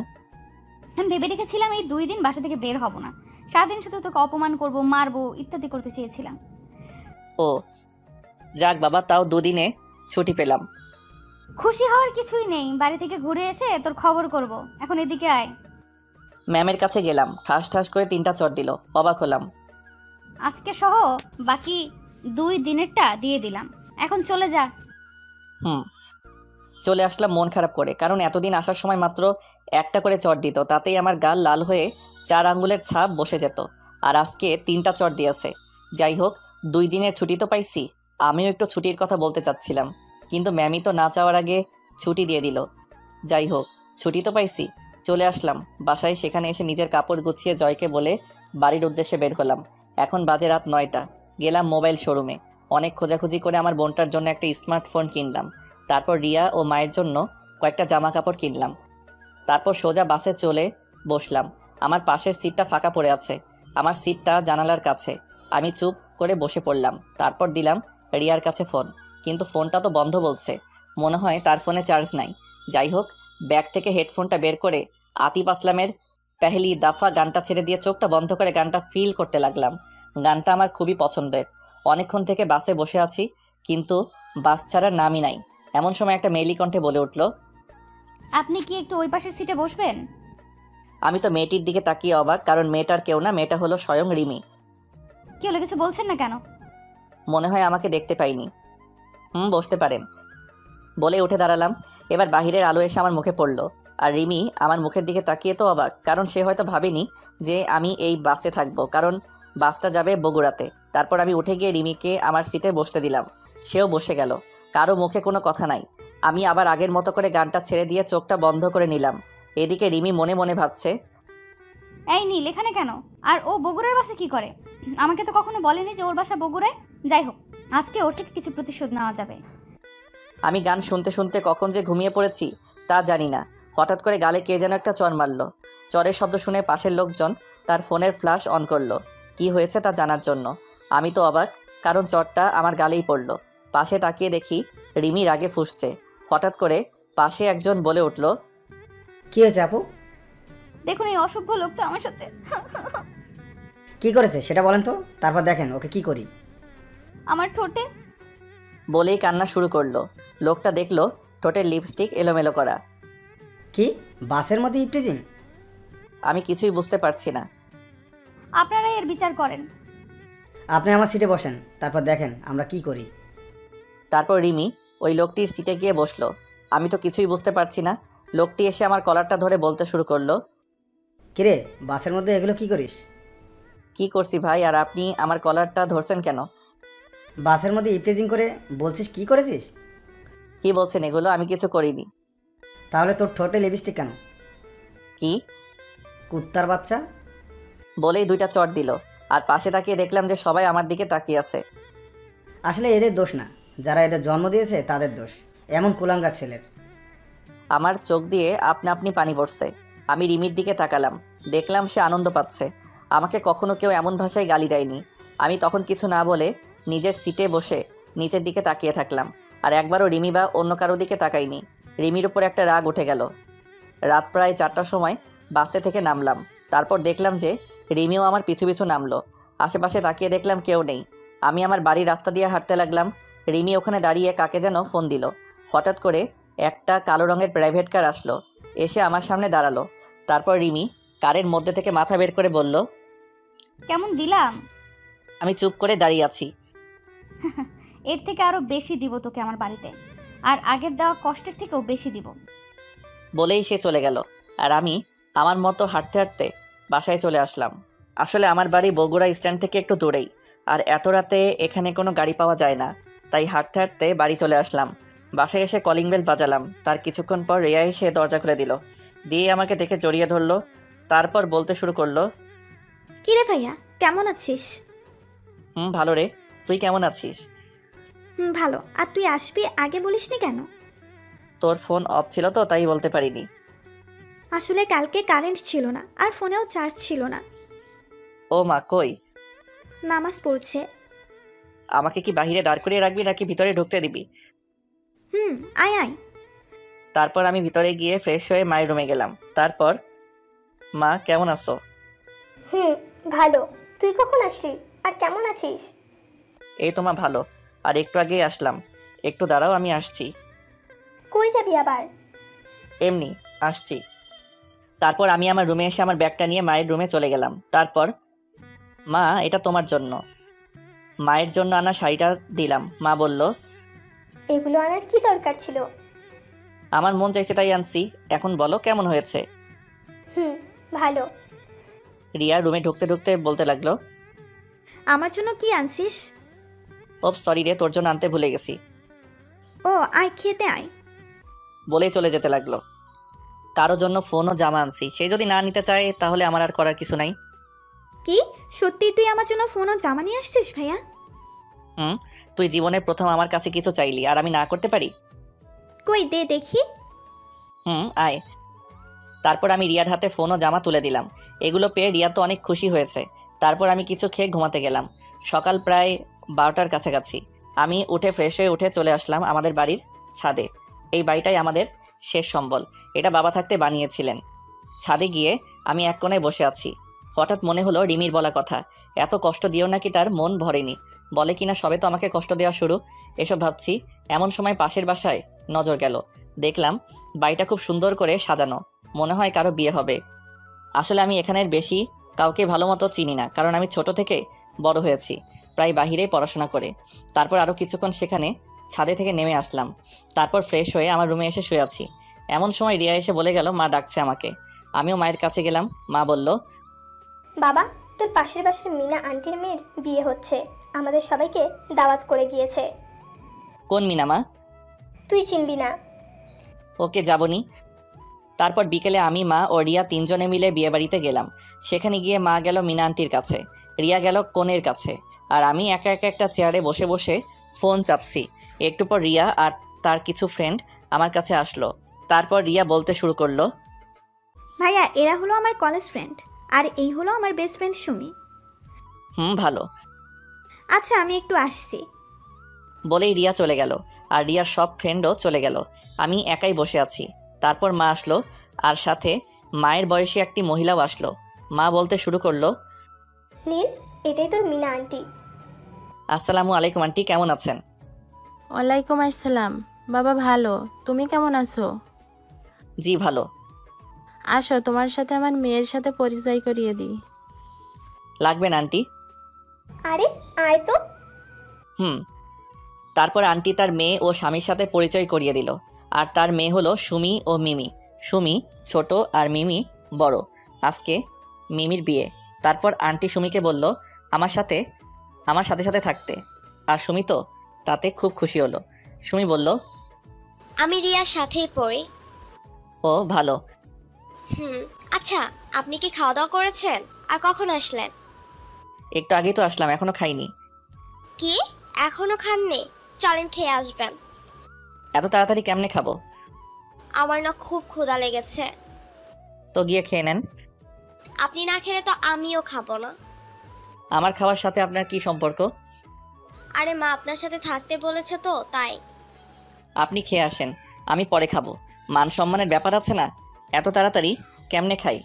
আমি ভেবে রেখেছিলাম এই 2 দিন বাসা থেকে বের হব না, সারাদিন শুধু তোকে অপমান করব, মারবো, ইত্যাদি করতে চেয়েছিলাম। ও যাক বাবা, তাও 2 দিনে ছুটি পেলাম। খুশি হওয়ার কিছুই নেই, বাড়ি থেকে ঘুরে এসে তোর খবর করব। এখন এদিকে আয়। ম্যামের কাছে গেলাম, ঠাস ঠাস করে 3টা চড় দিল। অবাক হলাম। আজকে সহ বাকি 2 দিনেরটা দিয়ে দিলাম, এখন চলে যা। চলে আসলাম মন খারাপ করে, কারণ এতদিন আসার সময় মাত্র একটা করে চড় দিত, তাতেই আমার গাল লাল হয়ে 4 আঙ্গুলের ছাপ বসে যেত। আর আজকে 3টা চড় দিয়েছে। যাই হোক, 2 দিনের ছুটি তো পাইছি। আমিও একটু ছুটির কথা বলতে চাচ্ছিলাম, কিন্তু ম্যামই তো না চাওয়ার আগে ছুটি দিয়ে দিল। যাই হোক, ছুটি তো পাইছি। চলে আসলাম বাসায়। সেখানে এসে নিজের কাপড় গুছিয়ে জয়কে বলে বাড়ির উদ্দেশ্যে বের হলাম। এখন বাজে রাত 9টা। গেলাম মোবাইল শোরুমে। অনেক খোঁজাখুঁজি করে আমার বোনটার জন্য একটা স্মার্টফোন কিনলাম। তারপর রিয়া ও মায়ের জন্য কয়েকটা জামা কাপড় কিনলাম। তারপর সোজা বাসে চলে বসলাম। আমার পাশের সিটটা ফাঁকা পড়ে আছে। আমার সিটটা জানালার কাছে। আমি চুপ করে বসে পড়লাম। তারপর দিলাম রিয়ার কাছে ফোন, কিন্তু ফোনটা তো বন্ধ বলছে। মনে হয় তার ফোনে চার্জ নাই। যাই হোক, ব্যাগ থেকে হেডফোনটা বের করে আতিফ আসলামের পেহলি দাফা গানটা ছেড়ে দিয়ে চোখটা বন্ধ করে গানটা ফিল করতে লাগলাম। গানটা আমার খুবই পছন্দের। অনেকক্ষণ থেকে বাসে বসে আছি, কিন্তু বাস ছাড়ার নামই নাই। এমন সময় একটা মেয়েলি কণ্ঠে বলে উঠল, আপনি কি একটু ওই পাশের সিটে বসবেন? আমি তো মেয়েটির দিকে তাকিয়ে অবাক, কারণ মেয়েটার কেউ না, মেয়েটা হলো স্বয়ং রিমি। কি হলো, কিছু বলছেন না কেন? মনে হয় আমাকে দেখতে পাইনি। বসতে পারেন বলে উঠে দাঁড়ালাম। এবার বাহিরের আলো এসে আমার মুখে পড়ল, আর রিমি আমার মুখের দিকে তাকিয়ে তো অবাক, কারণ সে হয়তো ভাবেনি যে আমি এই বাসে থাকবো, কারণ বাসটা যাবে বগুড়াতে। তারপর আমি উঠে গিয়ে রিমিকে আমার সিটে বসতে দিলাম। সেও বসে গেল। কারো মুখে কোনো কথা নাই। আমি আবার আগের মতো করে গানটা ছেড়ে দিয়ে চোখটা বন্ধ করে নিলাম। এদিকে রিমি মনে মনে ভাবছে, এই নীল এখানে কেন? আর ও বগুড়ার বাসে কি করে? আমাকে তো কখনো বলেনি যে ওর বাসা বগুড়ায়। যাই হোক, আজকে ওর থেকে কিছু প্রতিশোধ নেওয়া যাবে। আমি গান শুনতে শুনতে কখন যে ঘুমিয়ে পড়েছি তা জানি না। হঠাৎ করে গালে কে যেন একটা চর মারল। চরের শব্দ শুনে পাশের লোকজন তার ফোনের ফ্ল্যাশ অন করলো কি হয়েছে তা জানার জন্য। আমি তো অবাক, কারণ চরটা আমার গালেই পড়ল। পাশে তাকিয়ে দেখি রিমি রাগে ফুঁসছে। হঠাৎ করে পাশে একজন বলে উঠল, কি হয়েছে আপু? দেখুন এই অসভ্য লোকটা আমার সাথে কি করেছে সেটা বলেন তো, তারপর দেখেন ওকে কি করি। আমার ঠোঁটে। বলেই কান্না শুরু করলো। লোকটা দেখলো ঠোঁটের লিপস্টিক এলোমেলো করা। কি বাসের মধ্যে ইফটিজিং? আমি কিছুই বুঝতে পারছি না। আপনারা এর বিচার করেন। আপনি আমার সিটে বসেন, তারপর দেখেন আমরা কি করি। তারপর রিমি ওই লোকটির সিটে গিয়ে বসলো। আমি তো কিছুই বুঝতে পারছি না। লোকটি এসে আমার কলারটা ধরে বলতে শুরু করলো, কিরে বাসের মধ্যে এগুলো কি করিস? কি করছি ভাই, আর আপনি আমার কলারটা ধরছেন কেন? বাসের মধ্যে ইফটিজিং করে বলছিস কি করেছিস? কি বলছেন এগুলো? আমি কিছু করিনি। তাহলে তোর ঠোঁটে লিপস্টিক কেন? কি? কুত্তার বাচ্চা। বলেই দুইটা চট দিল। আর পাশে তাকিয়ে দেখলাম যে সবাই আমার দিকে তাকিয়ে আছে। আসলে এদের দোষ না, যারা এদের জন্ম দিয়েছে তাদের দোষ, এমন কুলাঙ্গার ছেলের। আমার চোখ দিয়ে আপনা আপনি পানি পড়ছে। আমি রিমির দিকে তাকালাম, দেখলাম সে আনন্দ পাচ্ছে। আমাকে কখনো কেউ এমন ভাষায় গালি দেয়নি। আমি তখন কিছু না বলে নিজের সিটে বসে নিচের দিকে তাকিয়ে থাকলাম। আর একবারও রিমি বা অন্য কারো দিকে তাকাইনি। রিমির উপর একটা রাগ উঠে গেল। রাত প্রায় 4টার সময় বাসে থেকে নামলাম। তারপর দেখলাম যে রিমিও আমার পিছু পিছু নামলো। আশেপাশে তাকিয়ে দেখলাম কেউ নেই। আমি আমার বাড়ির রাস্তা দিয়ে হাঁটতে লাগলাম। রিমি ওখানে দাঁড়িয়ে কাকে যেন ফোন দিল। হঠাৎ করে একটা কালো রঙের প্রাইভেট কার আসলো, এসে আমার সামনে দাঁড়ালো। তারপর রিমি কারের মধ্যে থেকে মাথা বের করে বলল, কেমন দিলাম? আমি চুপ করে দাঁড়িয়ে আছি। এর থেকে আরো বেশি দিব তোকে আমার বাড়িতে, আর আগের দেওয়া কষ্টের থেকেও বেশি দিব। বলেই সে চলে গেল। আর আমি আমার মতো হাঁটতে হাঁটতে বাসায় চলে আসলাম। আসলে আমার বাড়ি বগুড়া স্ট্যান্ড থেকে একটু দূরেই, আর এত রাতে এখানে কোনো গাড়ি পাওয়া যায় না। তাই হাঁটতে হাঁটতে বাড়ি চলে আসলাম। বাসায় এসে কলিং বেল বাজালাম। তার কিছুক্ষণ পর রিয়া এসে দরজা খুলে দিল, দিয়ে আমাকে দেখে জড়িয়ে ধরলো। তারপর বলতে শুরু করলো, কিরে ভাইয়া, কেমন আছিস? ভালো রে, তুই কেমন আছিস? ভালো। আর তুই আসবি আগে বলিসনি কেন? তোর ফোন অফ ছিল তো তাই বলতে পারিনি। আসলে কালকে কারেন্ট ছিল না, আর ফোনেও চার্জ ছিল না। ও মা, কই? নামাজ পড়ছে। আমাকে কি বাহিরে দাঁড় করিয়ে রাখবি নাকি ভিতরে ঢুকতে দিবি? আয় আয়। তারপর আমি ভিতরে গিয়ে ফ্রেশ হয়ে মায়ের রুমে গেলাম। তারপর, মা কেমন আছো? ভালো। তুই কখন আসলি আর কেমন আছিস? এই তো মা ভালো, আর একটু আগেই আসলাম। একটু দাঁড়াও, আমি আসছি। কই যাবি আবার? এমনি আসছি। তারপর আমি আমার রুমে এসে আমার ব্যাগটা নিয়ে মায়ের রুমে চলে গেলাম। তারপর, মা এটা তোমার জন্য। মায়ের জন্য আনা শাড়িটা দিলাম। মা বলল, এগুলো আনার কি দরকার ছিল? আমার মন চাইছে তাই আনছি। এখন বলো কেমন হয়েছে? ভালো। রিয়া রুমে ঢুকতে ঢুকতে বলতে লাগলো, আমার জন্য কি আনছিস? ও সরি রে, তোর জন্য আনতে ভুলে গেছি। ও আয়, খেতে আয়। বলেই চলে যেতে লাগলো। কারো জন্য ফোন ও জামা আনছি, সে যদি না নিতে চায় তাহলে আমার আর করার কিছু নাই। কি সত্যি তুই আমার জন্য ফোন ও জামা নিয়ে আসছিস ভাইয়া? তুই জীবনে প্রথম আমার কাছে কিছু চাইলি, আর আমি না করতে পারি? কই দে দেখি। আয়। তারপর আমি রিয়ার হাতে ফোন ও জামা তুলে দিলাম। এগুলো পেয়ে রিয়া তো অনেক খুশি হয়েছে। তারপর আমি কিছু খেয়ে ঘুমাতে গেলাম। সকাল প্রায় 12টার কাছাকাছি। আমি উঠে ফ্রেশ হয়ে উঠে চলে আসলাম আমাদের বাড়ির ছাদে। এই বাড়িটাই আমাদের শেষ সম্বল। এটা বাবা থাকতে বানিয়েছিলেন। ছাদে গিয়ে আমি এক কোণে বসে আছি। হঠাৎ মনে হলো রিমির বলা কথা, এত কষ্ট দিয়েও নাকি তার মন ভরেনি। বলে কিনা সবে তো আমাকে কষ্ট দেওয়া শুরু। এসব ভাবছি, এমন সময় পাশের বাসায় নজর গেল। দেখলাম বাড়িটা খুব সুন্দর করে সাজানো, মনে হয় কারো বিয়ে হবে। আসলে আমি এখানের বেশি কাউকে ভালো মতো চিনি না, কারণ আমি ছোট থেকে বড় হয়েছি প্রায় বাহিরেই পড়াশোনা করে। তারপর আরও কিছুক্ষণ সেখানে ছাদে থেকে নেমে আসলাম। তারপর ফ্রেশ হয়ে আমার রুমে এসে শুয়ে আছি। এমন সময় রিয়া এসে বলে গেল মা ডাকছে আমাকে। আমিও মায়ের কাছে গেলাম। মা বলল, বাবা, তোর পাশের বাসার মিনা আন্টির মেয়ের বিয়ে হচ্ছে, আমাদের সবাইকে দাওয়াত করে গিয়েছে। কোন মিনা মা? তুই চিনবি না। ওকে যাবনি। তারপর বিকেলে আমি, মা ও রিয়া তিনজনে মিলে বিয়েবাড়িতে গেলাম। সেখানে গিয়ে মা গেল মিনা আন্টির কাছে, রিয়া গেল কনের কাছে, আর আমি একা একা একটা চেয়ারে বসে বসে ফোন চাপছি। একটু পর রিয়া আর তার কিছু ফ্রেন্ড আমার কাছে আসলো। তারপর রিয়া বলতে শুরু করলো, ভাইয়া এরা হলো আমার কলেজ ফ্রেন্ড, আর এই হলো আমার বেস্ট ফ্রেন্ড সুমি। ভালো। আচ্ছা আমি একটু আসছি। বলেই রিয়া চলে গেল, আর রিয়ার সব ফ্রেন্ডও চলে গেল। আমি একাই বসে আছি। তারপর মা আসলো, আর সাথে মায়ের বয়সী একটি মহিলাও আসলো। মা বলতে শুরু করলো, নীল, এটাই তোর মিনা আন্টি। আসসালামু আলাইকুম আন্টি, কেমন আছেন? ওয়ালাইকুম আসসালাম। বাবা ভালো, তুমি কেমন আছো? জি ভালো। আসো, তোমার সাথে আমার মেয়ের সাথে পরিচয় করিয়ে দিই। লাগবে না আন্টি। আরে আয় তো। তারপর আন্টি তার মেয়ে ও স্বামীর সাথে পরিচয় করিয়ে দিল। আর তার মেয়ে হলো সুমি ও মিমি। সুমি ছোট আর মিমি বড়। আজকে মিমির বিয়ে। তারপর আন্টি সুমিকে বলল আমার সাথে সাথে থাকতে, আর সুমি তো তাতে খুব খুশি হলো। সুমি বলল, আমি রিয়ার সাথেই পড়ি। ও ভালো। আচ্ছা, আপনি কি খাওয়া দাওয়া করেছেন? আর কখন আসলেন? একটু আগেই তো আসলাম, এখনো খাইনি। কি, এখনো খাননি? চলেন খেয়ে আসবেন। এত তাড়াতাড়ি কেমনে খাবো? আমার না খুব ক্ষুধা লেগেছে। তো গিয়ে খেয়ে নেন। আপনি না খেলে তো আমিও খাবো না। আমার খাওয়ার সাথে আপনার কি সম্পর্ক? আরে মা আপনার সাথে থাকতে বলেছে তো তাই। আপনি খেয়ে আসেন, আমি পরে খাবো। মান সম্মানের ব্যাপার আছে না, এত তাড়াতাড়ি কেমনে খাই?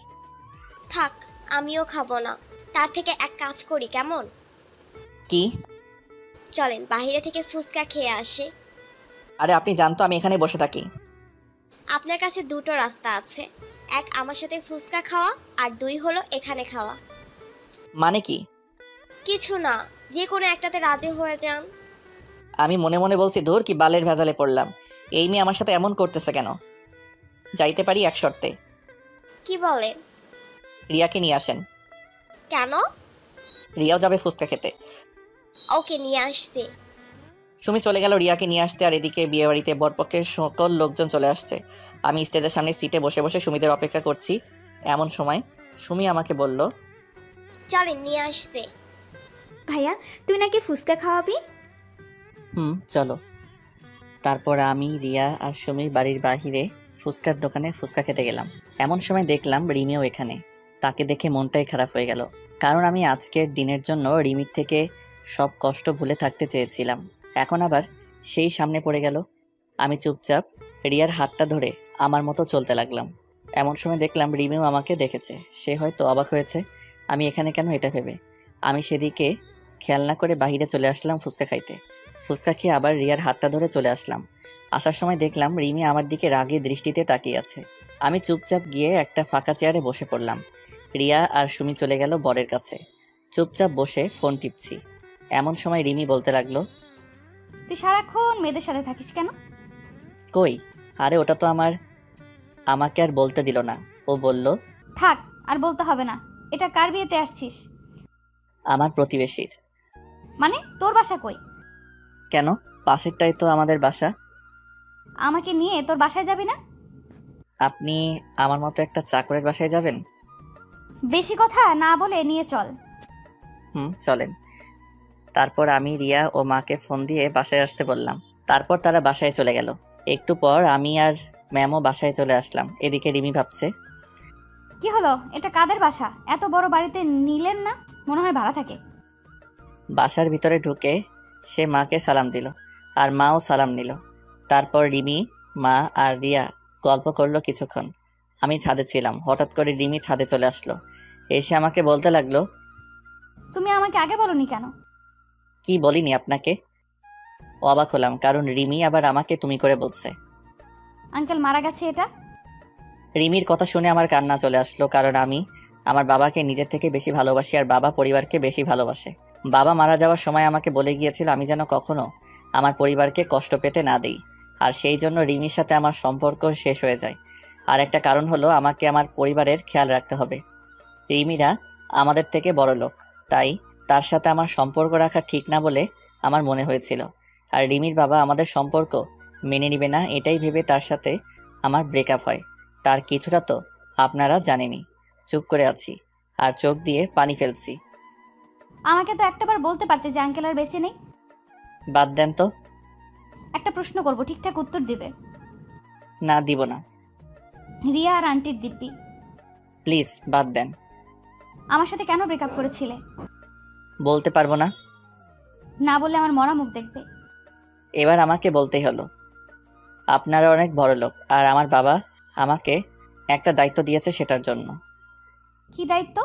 থাক, আমিও খাবো না। তার থেকে এক কাজ করি কেমন? কি? চলেন বাইরে থেকে ফুচকা খেয়ে আসি। আরে আপনি জানতো আমি এখানে বসে থাকি। আপনার কাছে দুটো রাস্তা আছে, এক আমার সাথে ফুচকা খাওয়া, আর দুই হলো এখানে খাওয়া। মানে কি? কিছু না, যে কোনো একটাতে রাজি হয়ে যান। আমি মনে মনে বলছি, ধুর কি বালের ভেজালে পড়লাম, এই মেয়ে আমার সাথে এমন করতেছে কেন? যাইতে পারি এক শর্তে। কি বলে? রিয়াকে নিয়ে আসেন। কেন? রিয়াও যাবে ফুচকা খেতে। ওকে, নিয়ে আসছি। সুমি চলে গেল রিয়াকে নিয়ে আসতে, আর এদিকে বিয়েবাড়িতে বরপক্ষের সকল লোকজন চলে আসছে। আমি স্টেজের সামনে সিটে বসে বসে সুমিদের অপেক্ষা করছি। এমন সময় সুমি আমাকে বলল, চলেন নিয়ে আসছি। ভাইয়া তুই নাকি ফুচকা খাওয়াবি? চলো। তারপর আমি, রিয়া আর সুমির বাড়ির বাহিরে ফুচকার দোকানে ফুচকা খেতে গেলাম। এমন সময় দেখলাম রিমিও এখানে। তাকে দেখে মনটাই খারাপ হয়ে গেল, কারণ আমি আজকের দিনের জন্য রিমির থেকে সব কষ্ট ভুলে থাকতে চেয়েছিলাম। এখন আবার সেই সামনে পড়ে গেল। আমি চুপচাপ রিয়ার হাতটা ধরে আমার মতো চলতে লাগলাম। এমন সময় দেখলাম রিমিও আমাকে দেখেছে। সে হয়তো অবাক হয়েছে আমি এখানে কেন, এটা ভেবে আমি সেদিকে খেয়াল না করে বাহিরে চলে আসলাম ফুচকা খাইতে। ফুচকা খেয়ে আবার রিয়ার হাতটা ধরে চলে আসলাম। আসার সময় দেখলাম রিমি আমার দিকে রাগী দৃষ্টিতে তাকিয়ে আছে। আমি চুপচাপ গিয়ে একটা ফাঁকা চেয়ারে বসে পড়লাম। রিয়া আর সুমি চলে গেল বরের কাছে। চুপচাপ বসে ফোন টিপছি। এমন সময় রিমি বলতে লাগলো, তুই সারাক্ষণ মেয়েদের সাথে থাকিস কেন? কই, আরে ওটা তো আমাকে আর বলতে দিল না। ও বলল, থাক, আর বলতে হবে না। এটা কার বিয়েতে আসছিস? আমার প্রতিবেশীর। মানে তোর বাসা কই? কেন, পাশেরটাই তো আমাদের বাসা। আমাকে নিয়ে তোর বাসায় যাবি না? আপনি আমার মতো একটা চাকরের বাসায় যাবেন? বেশি কথা না বলে নিয়ে চল। চলেন। তারপর আমি রিয়া ও মাকে ফোন দিয়ে বাসায় আসতে বললাম। তারপর তারা বাসায় চলে গেল। একটু পর আমি আর ম্যামও বাসায় চলে আসলাম। এদিকে রিমি ভাবছে, কি হলো, এটা কাদের বাসা? এত বড় বাড়িতে নিলেন না? মনে হয় ভাড়া থাকে। বাসার ভিতরে ঢুকে সে মাকে সালাম দিল, আর মাও সালাম নিল। তারপর রিমি, মা আর রিয়া গল্প করলো কিছুক্ষণ। আমি ছাদে ছিলাম। হঠাৎ করে রিমি ছাদে চলে আসলো। এসে আমাকে বলতে লাগলো, তুমি আমাকে আগে বলনি কেন? কি বলিনি আপনাকে? অবাক হলাম, কারণ রিমি আবার আমাকে তুমি করে বলছে। আঙ্কেল মারা গেছে এটা। রিমির কথা শুনে আমার কান্না চলে আসলো, কারণ আমি আমার বাবাকে নিজের থেকে বেশি ভালোবাসি, আর বাবা পরিবারকে বেশি ভালোবাসে। বাবা মারা যাওয়ার সময় আমাকে বলে গিয়েছিল আমি যেন কখনো আমার পরিবারকে কষ্ট পেতে না দেই, আর সেই জন্য রিমির সাথে আমার সম্পর্ক শেষ হয়ে যায়। আর একটা কারণ হলো আমাকে আমার পরিবারের খেয়াল রাখতে হবে। রিমিরা আমাদের থেকে বড় লোক, তাই তার সাথে আমার সম্পর্ক রাখা ঠিক না বলে আমার মনে হয়েছিল। আর রিমির বাবা আমাদের সম্পর্ক মেনে নিবে না এটাই ভেবে তার সাথে আমার ব্রেকআপ হয়। তার কিছুটা তো আপনারা জানেনই। চুপ করে আছি আর চোখ দিয়ে পানি ফেলছি। আমাকে তো একটাবার বলতে পারতে যে আঙ্কেল আর বেঁচে নেই। বাদ দেন তো। একটা প্রশ্ন করব, ঠিকঠাক উত্তর দিবে। না, দিব না। রিয়া আর আন্টির দিব্যি। প্লিজ বাদ দেন। আমার সাথে কেন ব্রেকআপ করেছিলে? বলতে পারবো না। না বললে আমার মরা মুখ দেখবে। এবার আমাকে বলতেই হলো। আপনারা অনেক বড় লোক আর আমার বাবা আমাকে একটা দায়িত্ব দিয়েছে সেটার জন্য। কি দায়িত্ব?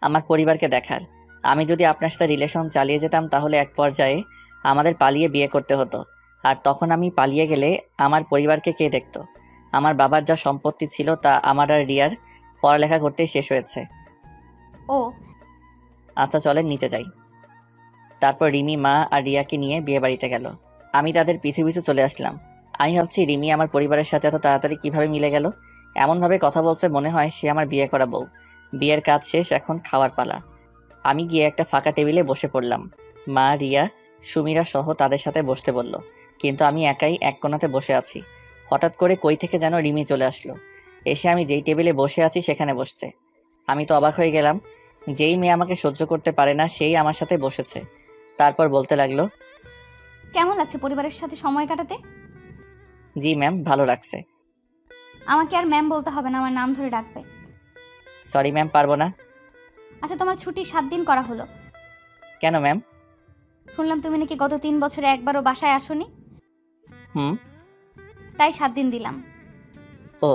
আমার পরিবারকে দেখার। আমি যদি আপনার সাথে রিলেশন চালিয়ে যেতাম তাহলে এক পর্যায়ে আমাদের পালিয়ে বিয়ে করতে হতো। আর তখন আমি পালিয়ে গেলে আমার পরিবারকে কে দেখতো? আমার বাবার যা সম্পত্তি ছিল তা আমার আর রিয়ার পড়ালেখা করতেই শেষ হয়েছে। ও আচ্ছা চলেন নিচে যাই। তারপর রিমি মা আর রিয়াকে নিয়ে বিয়ে বাড়িতে গেল। আমি তাদের পিছু পিছু চলে আসলাম। আমি ভাবছি রিমি আমার পরিবারের সাথে এত তাড়াতাড়ি কিভাবে মিলে গেল। এমনভাবে কথা বলছে মনে হয় সে আমার বিয়ে করা বউ। বিয়ের কাজ শেষ, এখন খাওয়ার পালা। আমি গিয়ে একটা ফাঁকা টেবিলে বসে পড়লাম। মা, রিয়া, সুমিরা সহ তাদের সাথে বসতে বলল, কিন্তু আমি একাই এক কোণাতে বসে আছি। হঠাৎ করে কই থেকে যেন রিমি চলে আসলো। এসে আমি যেই টেবিলে বসে আছি সেখানে বসছে। আমি তো অবাক হয়ে গেলাম। যেই মেয়ে আমাকে সহ্য করতে পারে না সেই আমার সাথে বসেছে। তারপর বলতে লাগলো, কেমন লাগছে পরিবারের সাথে সময় কাটাতে? জি ম্যাম, ভালো লাগছে। আমাকে আর ম্যাম বলতে হবে না, আমার নাম ধরে ডাকবে। সরি ম্যাম, পারবো না। আচ্ছা, তোমার ছুটি 7 দিন করা হলো। কেন ম্যাম? শুনলাম তুমি নাকি গত 3 বছরে একবারও বাসায় আসোনি। হুম। তাই 7 দিন দিলাম। ও,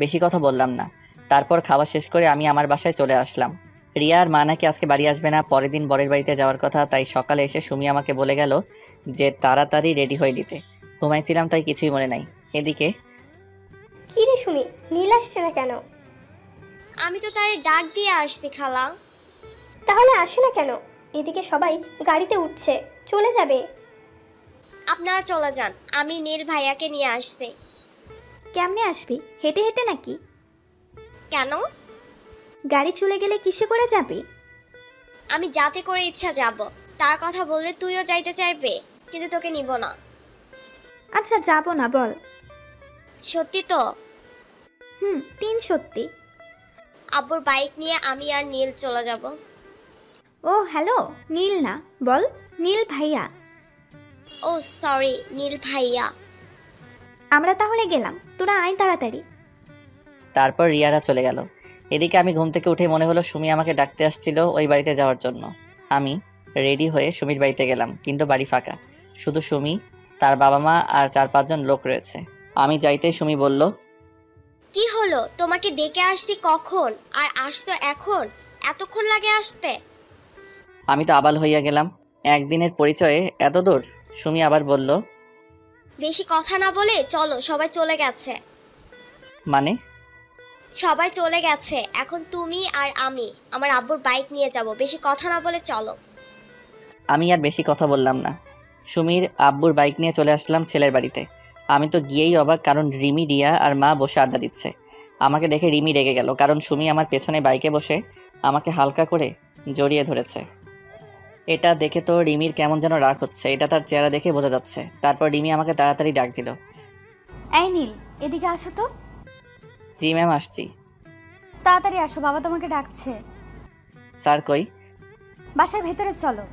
বেশি কথা বললাম না। তারপর খাওয়া শেষ করে আমি আমার বাসায় চলে আসলাম। রিয়া আর মা নাকি আজকে বাড়ি আসবে না, পরের দিন বরের বাড়িতে যাওয়ার কথা। তাই সকালে এসে সুমি আমাকে বলে গেল যে তাড়াতাড়ি রেডি হয়ে নিতে। ঘুমাইছিলাম তাই কিছুই মনে নাই। এদিকে কি রে সুমি, নীল আসছে না কেন? আমি তো তারে ডাক দিয়ে আসছি খালা। তাহলে আসে না কেন? এদিকে সবাই গাড়িতে উঠছে, চলে যাবে। আপনারা চলে যান, আমি নীল ভাইয়াকে নিয়ে আসছি। কেমনে আসবি? হেঁটে হেঁটে নাকি? কেন? গাড়ি চলে গেলে কিসে করে যাবি? আমি যাতে করে ইচ্ছা যাব। তার কথা বললে তুইও যাইতে চাইবে, কিন্তু তোকে নিব না। আচ্ছা যাব না, বল। সত্যি তো? 3 সত্যি। আব্বুর বাইক নিয়ে আমি আর নীল চলে যাব। ও হ্যালো, নীল না, বল নীল ভাইয়া। ও সরি, নীল ভাইয়া। আমরা তাহলে গেলাম, তোরা আয় তাড়াতাড়ি। তারপর রিয়ারা চলে গেল। এদিকে আমি ঘুম থেকে উঠে মনে হলো সুমি আমাকে ডাকতে আসছিল ওই বাড়িতে যাওয়ার জন্য। আমি রেডি হয়ে সুমির বাড়িতে গেলাম, কিন্তু বাড়ি ফাঁকা। শুধু সুমি, তার বাবা মা আর 4-5 জন লোক রয়েছে। আমি যাইতে সুমি বলল, কি হলো, তোমাকে ডেকে আসছি কখন আর আসতো এখন? এতক্ষণ লাগে আসতে? আমি তো আবাল হইয়া গেলাম। একদিনের পরিচয়ে এত দূর। সুমি আবার বলল, বেশি কথা না বলে চলো, সবাই চলে গেছে। মানে? সবাই চলে গেছে, এখন তুমি আর আমি আমার আব্বুর বাইক নিয়ে যাব। বেশি কথা না বলে চলো। আমি আর বেশি কথা বললাম না। সুমির আব্বুর বাইক নিয়ে চলে আসলাম ছেলের বাড়িতে। আমি তো গিয়েই অবাক, কারণ রিমি, রিয়া আর মা বসে আড্ডা দিচ্ছে। আমাকে দেখে রিমি রেগে গেল, কারণ সুমি আমার পেছনে বাইকে বসে আমাকে হালকা করে জড়িয়ে ধরেছে। এটা দেখে তো রিমির কেমন যেন রাগ হচ্ছে, এটা তার চেহারা দেখে বোঝা যাচ্ছে। তারপর রিমি আমাকে তাড়াতাড়ি ডাক দিল, এই নীল, এদিকে আসো তো। জি ম্যাম, আসছি। তাড়াতাড়ি আসো, বাবা তোমাকে ডাকছে। স্যার কই? বাসার ভেতরে চলো।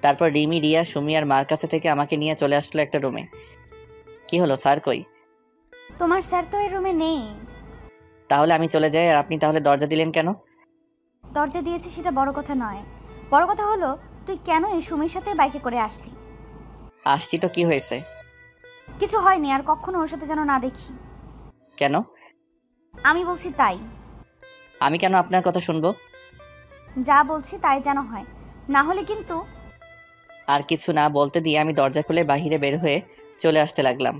তারপর রিমি, রিয়া, সুমি আর মার কাছে থেকে আমাকে নিয়ে চলে আসলো একটা রুমে। কি হলো, স্যার কই? তোমার স্যার তো এই রুমে নেই। তাহলে আমি চলে যাই, আর আপনি তাহলে দরজা দিলেন কেন? দরজা দিয়েছি সেটা বড় কথা নয়, বড় কথা হলো তুই কেন এই সুমির সাথে বাইকে করে আসলি? আসছি তো, কি হয়েছে? কিছু হয়নি, আর কখনো ওর সাথে যেন না দেখি। কেন? আমি বলছি তাই। আমি কেন আপনার কথা শুনবো? যা বলছি তাই যেন হয়, না হলে কিন্তু। আর কিছু না বলতে দিয়ে আমি দরজা খুলে বাহিরে বের হয়ে চলে আসতে লাগলাম।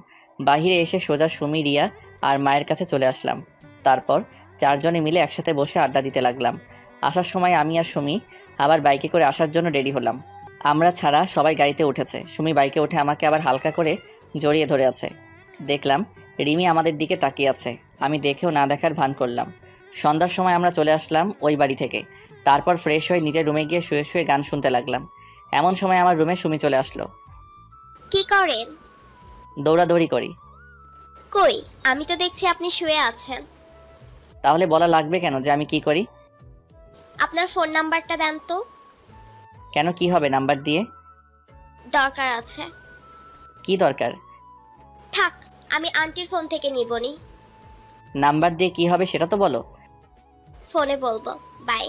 বাহিরে এসে সোজা সুমি, রিয়া আর মায়ের কাছে চলে আসলাম। তারপর 4 জনে মিলে একসাথে বসে আড্ডা দিতে লাগলাম। আসার সময় আমি আর সুমি আবার বাইকে করে আসার জন্য রেডি হলাম। আমরা ছাড়া সবাই গাড়িতে উঠেছে। সুমি বাইকে উঠে আমাকে আবার হালকা করে জড়িয়ে ধরে আছে। দেখলাম রিমি আমাদের দিকে তাকিয়ে আছে। আমি দেখেও না দেখার ভান করলাম। সন্ধ্যার সময় আমরা চলে আসলাম ওই বাড়ি থেকে। তারপর ফ্রেশ হয়ে নিজের রুমে গিয়ে শুয়ে শুয়ে গান শুনতে লাগলাম। এমন সময় আমার রুমে সুমি চলে আসলো। কি করেন? দৌড়াদৌড়ি করি। কই, আমি তো দেখছি আপনি শুয়ে আছেন। তাহলে বলা লাগবে কেন যে আমি কি করি? আপনার ফোন নাম্বারটা দেন তো। কেন, কি হবে নাম্বার দিয়ে? দরকার আছে। কি দরকার? থাক, আমি আন্টির ফোন থেকে নিবনি। নাম্বার দিয়ে কি হবে সেটা তো বলো। ফোনে বলবো। বাই।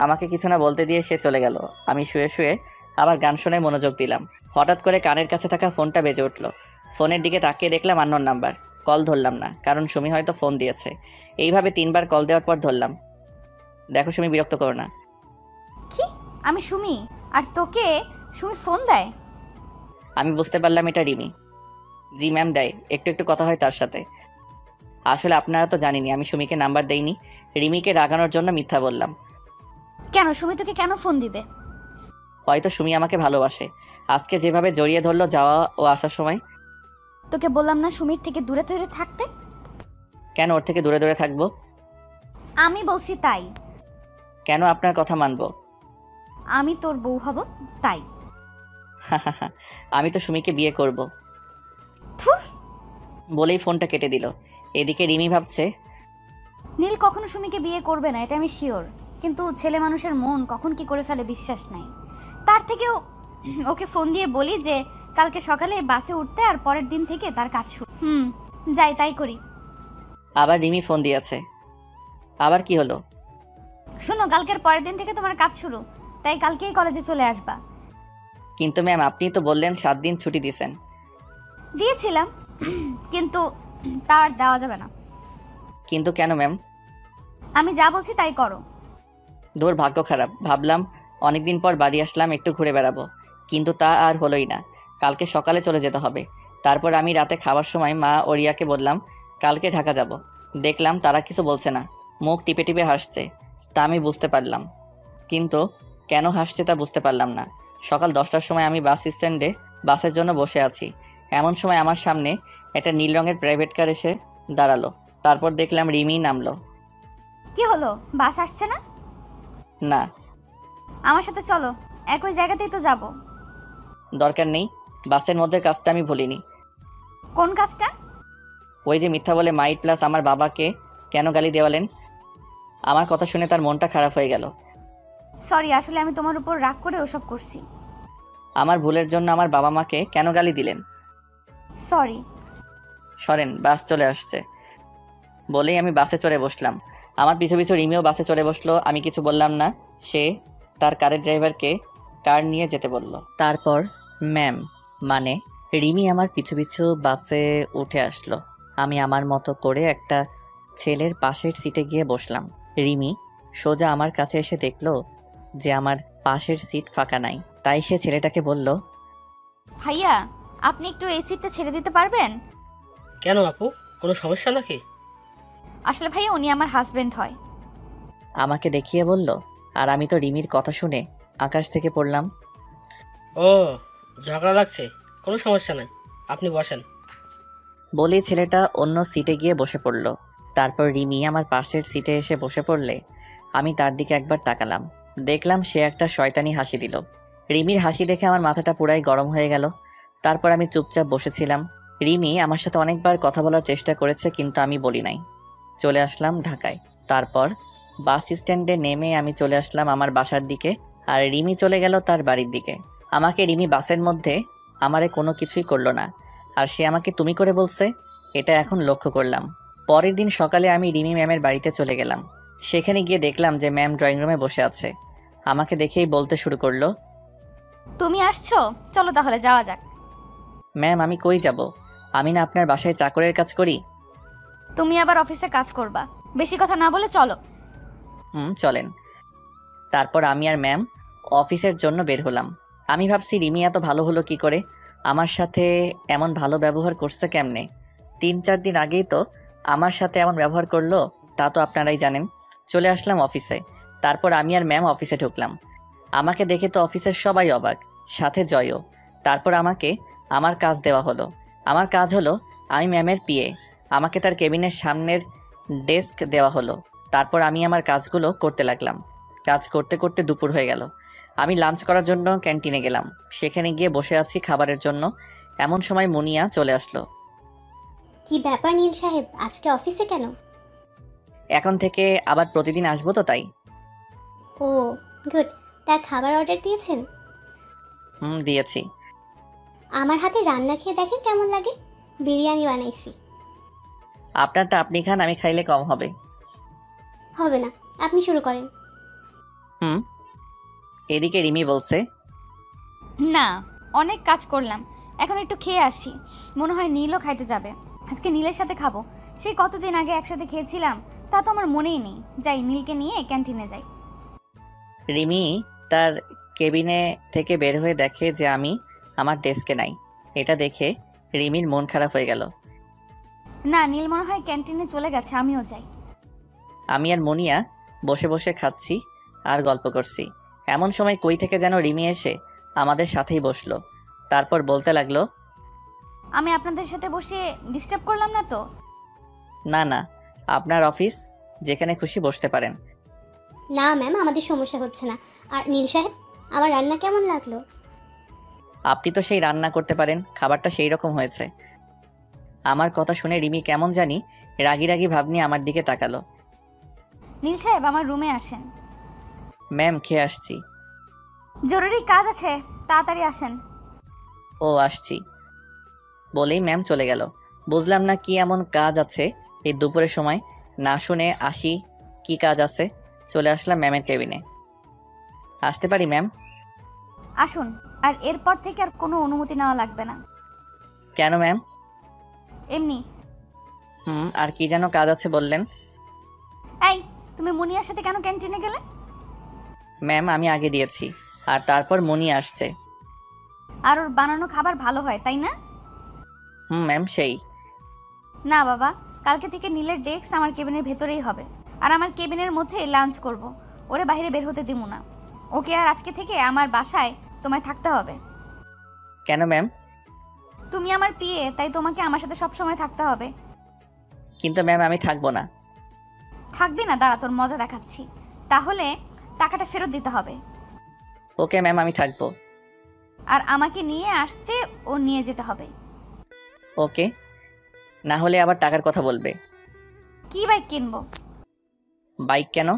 আমাকে কিছু না বলতে দিয়ে সে চলে গেল। আমি শুয়ে শুয়ে আবার গান শুনে মনোযোগ দিলাম। হঠাৎ করে কানের কাছে থাকা ফোনটা বেজে উঠল। ফোনের দিকে তাকিয়ে দেখলাম আননোন নাম্বার। কল ধরলাম না, কারণ সুমি হয়তো ফোন দিয়েছে। এইভাবে 3বার কল দেওয়ার পর ধরলাম। দেখো সুমি, বিরক্ত করো না। কি? আমি সুমি? আর তোকে সুমি ফোন দেয়? আমি বুঝতে পারলাম এটা রিমি। জি ম্যাম, দেয়, একটু একটু কথা হয় তার সাথে। আসলে আপনারা তো জানেনই আমি সুমিকে নাম্বার দেইনি। রিমিকে রাগানোর জন্য মিথ্যা বললাম। কেন, সুমি তোকে কেন ফোন দিবে? হয়তো সুমি আমাকে ভালোবাসে। আজকে যেভাবে জড়িয়ে ধরলো যাওয়া ও আসার সময়। তোকে বললাম না সুমির থেকে দূরে দূরে থাকতে? কেন ওর থেকে দূরে দূরে থাকবো? আমি বলছি তাই। কেন আপনার কথা মানবো? আমি তোর বউ হব তাই। আমি তো সুমিকে বিয়ে করব বলেই ফোনটা কেটে দিল। এদিকে রিমি ভাবছে, নীল কখনো সুমিকে বিয়ে করবে না, এটা আমি শিওর। কিন্তু ছেলে মানুষের মন কখন কি করে ফেলে বিশ্বাস নাই। তার থেকেও ওকে ফোন দিয়ে বলি যে কালকে সকালে বাসে উঠতে, আর পরের দিন থেকে তার কাজ শুরু। যাই তাই করি। আবার রিমি ফোন দিয়েছে। আবার কি হলো? শোনো, কালকের পরের দিন থেকে তোমার কাজ শুরু, তাই কালকেই কলেজে চলে আসবা। কিন্তু ম্যাম, আপনি তো বললেন 7 দিন ছুটি দিয়েছেন। দিয়েছিলাম, কিন্তু তার দেওয়া যাবে না। কিন্তু কেন ম্যাম? আমি যা বলছি তাই করো। দূর, ভাগ্য খারাপ। ভাবলাম অনেকদিন পর বাড়ি আসলাম, একটু ঘুরে বেড়াবো, কিন্তু তা আর হলোই না। কালকে সকালে চলে যেতে হবে। তারপর আমি রাতে খাওয়ার সময় মা ও রিয়াকে বললাম কালকে ঢাকা যাব। দেখলাম তারা কিছু বলছে না, মুখ টিপে টিপে হাসছে। তা আমি বুঝতে পারলাম, কিন্তু কেন হাসছে তা বুঝতে পারলাম না। সকাল 10টার সময় আমি বাস স্ট্যান্ডে বাসের জন্য বসে আছি। এমন সময় আমার সামনে একটা নীল রঙের প্রাইভেট কার এসে দাঁড়ালো। তারপর দেখলাম রিমি নামলো। কি হলো, বাস আসছে না? না। আমার সাথে চলো, একই জায়গাতেই তো যাব। দরকার নেই, বাসের মধ্যে কাজটা আমি ভুলিনি। কোন কাজটা? ওই যে মিথ্যা বলে মাইট প্লাস আমার বাবাকে কেন গালি দেওয়ালেন। আমার কথা শুনে তার মনটা খারাপ হয়ে গেল। সরি, আসলে আমি তোমার উপর রাগ করে ওসব করছি। আমার ভুলের জন্য আমার বাবা মাকে কেন গালি দিলেন? সরি। সরেন, বাস চলে আসছে বলেই আমি বাসে চড়ে বসলাম। আমার পিছু পিছু রিমিও বাসে চড়ে বসলো। আমি কিছু বললাম না। সে তার কারের ড্রাইভারকে কার নিয়ে যেতে বলল। তারপর ম্যাম মানে রিমি আমার পিছু পিছু বাসে উঠে আসলো। আমি আমার মতো করে একটা ছেলের পাশের সিটে গিয়ে বসলাম। রিমি সোজা আমার কাছে এসে দেখলো যে আমার পাশের সিট ফাঁকা নাই। তাই সে ছেলেটাকে বলল, ভাইয়া আপনি একটু এই সিটটা ছেড়ে দিতে পারবেন? কেন আপু, কোনো সমস্যা নাকি? আসলে ভাইয়া উনি আমার হাজবেন্ড হয়। আমাকে দেখিয়ে বলল। আর আমি তো রিমির কথা শুনে আকাশ থেকে পড়লাম। ও, ঝগড়া লাগছে, কোনো সমস্যা নাই, আপনি বসেন। বলে ছেলেটা অন্য সিটে গিয়ে বসে পড়ল। তারপর রিমি আমার পাশের সিটে এসে বসে পড়লে আমি তার দিকে একবার তাকালাম। দেখলাম সে একটা শয়তানি হাসি দিল। রিমির হাসি দেখে আমার মাথাটা পুরাই গরম হয়ে গেল। তারপর আমি চুপচাপ বসেছিলাম। রিমি আমার সাথে অনেকবার কথা বলার চেষ্টা করেছে, কিন্তু আমি বলি নাই। চলে আসলাম ঢাকায়। তারপর বাস স্ট্যান্ডে নেমে আমি চলে আসলাম আমার বাসার দিকে, আর রিমি চলে গেল তার বাড়ির দিকে। আমাকে রিমি বাসের মধ্যে আমারে কোনো কিছুই করলো না, আর সে আমাকে তুমি করে বলছে, এটা এখন লক্ষ্য করলাম। পরের দিন সকালে আমি রিমি ম্যামের বাড়িতে চলে গেলাম। সেখানে গিয়ে দেখলাম যে ম্যাম ড্রয়িং রুমে বসে আছে। আমাকে দেখেই বলতে শুরু করলো, তুমি আসছো, চলো তাহলে যাওয়া যাক। ম্যাম আমি কই যাব? আমি না আপনার বাসায় চাকরের কাজ করি। তুমি আবার অফিসে কাজ করবা, বেশি কথা না বলে চলো। চলেন। তারপর আমি আর ম্যাম অফিসের জন্য বের হলাম। আমি ভাবছি রিমি এত ভালো হলো কি করে, আমার সাথে এমন ভালো ব্যবহার করছে কেমনে। 3-4 দিন আগেই তো আমার সাথে এমন ব্যবহার করলো, তা তো আপনারাই জানেন। চলে আসলাম অফিসে। তারপর আমি আর ম্যাম অফিসে ঢুকলাম। আমাকে দেখে তো অফিসের সবাই অবাক, সাথে জয়ও। তারপর আমাকে আমার কাজ দেওয়া হলো। আমার কাজ হলো আমি ম্যামের পিএ। আমাকে তার কেবিনের সামনের ডেস্ক দেওয়া হলো। তারপর আমি আমার কাজগুলো করতে লাগলাম। কাজ করতে করতে দুপুর হয়ে গেল। আমি লাঞ্চ করার জন্য ক্যান্টিনে গেলাম। সেখানে গিয়ে বসে আছি খাবারের জন্য। এমন সময় মুনিয়া চলে আসলো। কি ব্যাপার নীল সাহেব, আজকে অফিসে কেন? এখন থেকে আবার প্রতিদিন আসবো তো তাই। ও গুড। তা খাবার অর্ডার দিয়েছেন? দিয়েছি। আমার হাতে রান্না খেয়ে দেখেন কেমন লাগে। বিরিয়ানি বানাইছি। আপনারটা আপনি খান, আমি খাইলে কম হবে। হবে না, আপনি শুরু করেন। এদিকে রিমি বলছে, না, অনেক কাজ করলাম, এখন একটু খেয়ে আসি। মনে হয় নীলও খাইতে যাবে। আজকে নীলের সাথে খাবো। সেই কতদিন আগে একসাথে খেয়েছিলাম, তা তো আমার মনেই নেই। যাই, নীলকে নিয়ে ক্যান্টিনে যাই। রিমি তার কেবিনে থেকে বের হয়ে দেখে যে আমি আমার ডেস্কে নাই। এটা দেখে রিমির মন খারাপ হয়ে গেল। না, নীল মনে হয় ক্যান্টিনে চলে গেছে, আমিও যাই। আমি আর মুনিয়া বসে বসে খাচ্ছি আর গল্প করছি। এমন সময় কই থেকে যেন রিমি এসে আমাদের সাথেই বসলো। তারপর বলতে লাগলো, আমি আপনাদের সাথে বসে ডিস্টার্ব করলাম না তো? না না, আপনার অফিস, যেখানে খুশি বসতে পারেন। না ম্যাম, আমাদের সমস্যা হচ্ছে না। আর নীল সাহেব, আমার রান্না কেমন লাগলো? আপনি তো সেই রান্না করতে পারেন, খাবারটা সেই রকম হয়েছে। আমার কথা শুনে রিমি কেমন জানি রাগি রাগি ভাব নিয়ে আমার দিকে তাকালো। নীল সাহেব, আমার রুমে আসেন। ম্যাম, খেয়ে আসছি। জরুরি কাজ আছে, তাড়াতাড়ি আসেন। ও আসছি বলেই ম্যাম চলে গেল। বুঝলাম না কি এমন কাজ আছে এই দুপুরের সময়। না শুনে আসি কি কাজ আছে। চলে আসলাম ম্যামের কেবিনে। আসতে পারি ম্যাম? আসুন, আর এরপর থেকে আর কোনো অনুমতি নেওয়া লাগবে না। কেন ম্যাম? এমনি। আর কি যেন কাজ আছে বললেন? এই, তুমি মুনিয়ার সাথে কেন ক্যান্টিনে গেলে? ম্যাম, আমি আগে দিয়েছি, আর তারপর মুনিয়া আসছে। আর ওর বানানো খাবার ভালো হয়, তাই না? ম্যাম, সেই। না বাবা, কালকে থেকে নীলের ডেস্ক আমার কেবিনের ভেতরেই হবে। আর আমার কেবিনের মধ্যে লাঞ্চ করব। ওরে বাইরে বের হতে দিব না। ওকে আর আজকে থেকে আমার বাসায় তোমায় থাকতে হবে। কেন ম্যাম? তুমি আমার পিএ, তাই তোমাকে আমার সাথে সব সময় থাকতে হবে। কিন্তু ম্যাম, আমি থাকবো না। থাকবি না? দাঁড়া, তোর মজা দেখাচ্ছি। তাহলে টাকাটা ফেরত দিতে হবে। ওকে ম্যাম, আমি থাকবো। আর আমাকে নিয়ে আসতে ও নিয়ে যেতে হবে। ওকে, না হলে আবার টাকার কথা বলবে। কি বাইক কিনবো? বাইক কেন?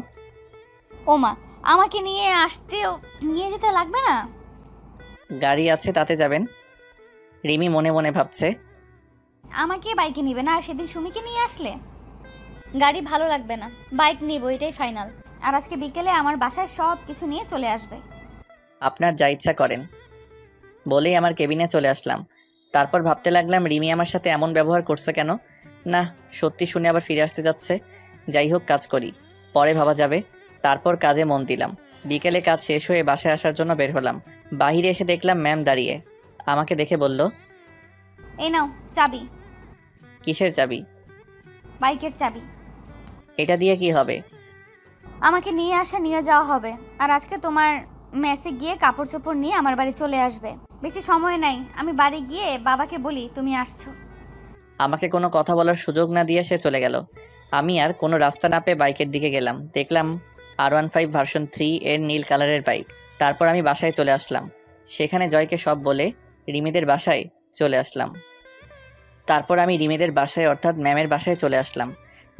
ওমা, আমাকে নিয়ে আসতে ও নিয়ে যেতে লাগবে না? গাড়ি আছে, তাতে যাবেন। রিমি মনে মনে ভাবছে, আমাকে বাইকে নিবে না, আর সেদিন সুমিকে নিয়ে আসলে? গাড়ি ভালো লাগবে না, বাইক নিব, এটাই ফাইনাল। আর আজকে বিকেলে আমার বাসায় সব কিছু নিয়ে চলে আসবে। আপনার যা ইচ্ছা করেন বলেই আমার কেবিনে চলে আসলাম। তারপর ভাবতে লাগলাম রিমি আমার সাথে এমন ব্যবহার করছে কেন। না, সত্যি শুনে আবার ফিরে আসতে যাচ্ছে। যাই হোক, কাজ করি, পরে ভাবা যাবে। তারপর কাজে মন দিলাম। বিকেলে কাজ শেষ হয়ে বাসায় আসার জন্য বের হলাম। বাহিরে এসে দেখলাম ম্যাম দাঁড়িয়ে। আমাকে দেখে বলল, এই নাও চাবি। কিসের চাবি? বাইকের চাবি। এটা দিয়ে কি হবে? আমাকে নিয়ে আসা নিয়ে যাওয়া হবে। আর আজকে তোমার মেসে গিয়ে কাপড় চোপড় নিয়ে আমার বাড়ি চলে আসবে। বেশি সময় নাই, আমি বাড়ি গিয়ে বাবাকে বলি তুমি আসছো। আমাকে কোনো কথা বলার সুযোগ না দিয়ে সে চলে গেল। আমি আর কোনো রাস্তা না পেয়ে বাইকের দিকে গেলাম। দেখলাম R15 ভার্সন 3 এর নীল কালারের বাইক। তারপর আমি বাসায় চলে আসলাম। সেখানে জয়কে সব বলে রিমিদের বাসায় চলে আসলাম। তারপর আমি রিমিদের বাসায় অর্থাৎ ম্যামের বাসায় চলে আসলাম।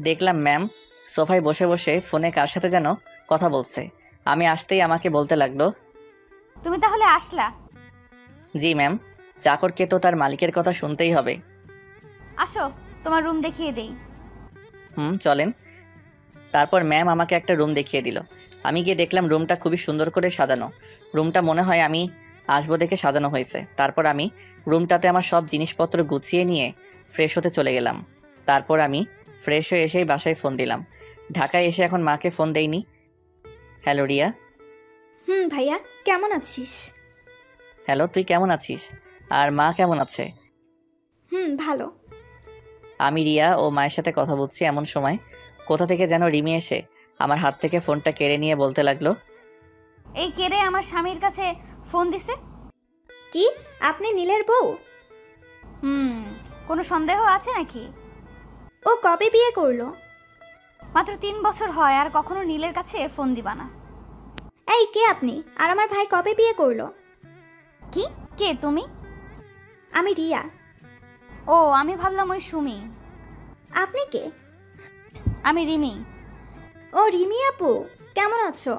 দেখলাম ম্যাম সোফায় বসে বসে ফোনে কার সাথে যেন কথা বলছে। আমি আসতেই আমাকে বলতে লাগলো, তুমি তাহলে আসলা? জি ম্যাম, চাকরকে তো তার মালিকের কথা শুনতেই হবে। আসো, তোমার রুম দেখিয়ে দেই। চলেন। তারপর ম্যাম আমাকে একটা রুম দেখিয়ে দিল। আমি গিয়ে দেখলাম রুমটা খুবই সুন্দর করে সাজানো। রুমটা মনে হয় আমি আসবো দেখে সাজানো হয়েছে। তারপর আমি রুমটাতে আমার সব জিনিসপত্র গুছিয়ে নিয়ে ফ্রেশ হতে চলে গেলাম। তারপর আমি ফ্রেশ হয়ে এসেই বাসায় ফোন দিলাম। ঢাকায় এসে এখন মাকে ফোন দেইনি। হ্যালো রিয়া। ভাইয়া, কেমন আছিস? হ্যালো, তুই কেমন আছিস? আর মা কেমন আছে? ভালো। আমি রিয়া ও মায়ের সাথে কথা বলছি। এমন সময় কোথা থেকে যেন রিমি এসে আমার হাত থেকে ফোনটা কেড়ে নিয়ে বলতে লাগলো, এই কেড়ে আমার স্বামীর কাছে ফোন দিছে। কি আপনি নীলের বউ? কোনো সন্দেহ আছে নাকি? ও কবে বিয়ে করলো? মাত্র 3 বছর হয়, আর কখনো নীলের কাছে ফোন দিবা না। এই কে আপনি? আর আমার ভাই কবে বিয়ে করলো? কি? কে তুমি? আমি রিয়া। ও, আমি ভাবলাম ওই সুমি। আপনি কে? আমি রিমি। ও রিমি আপু, কেমন আছো?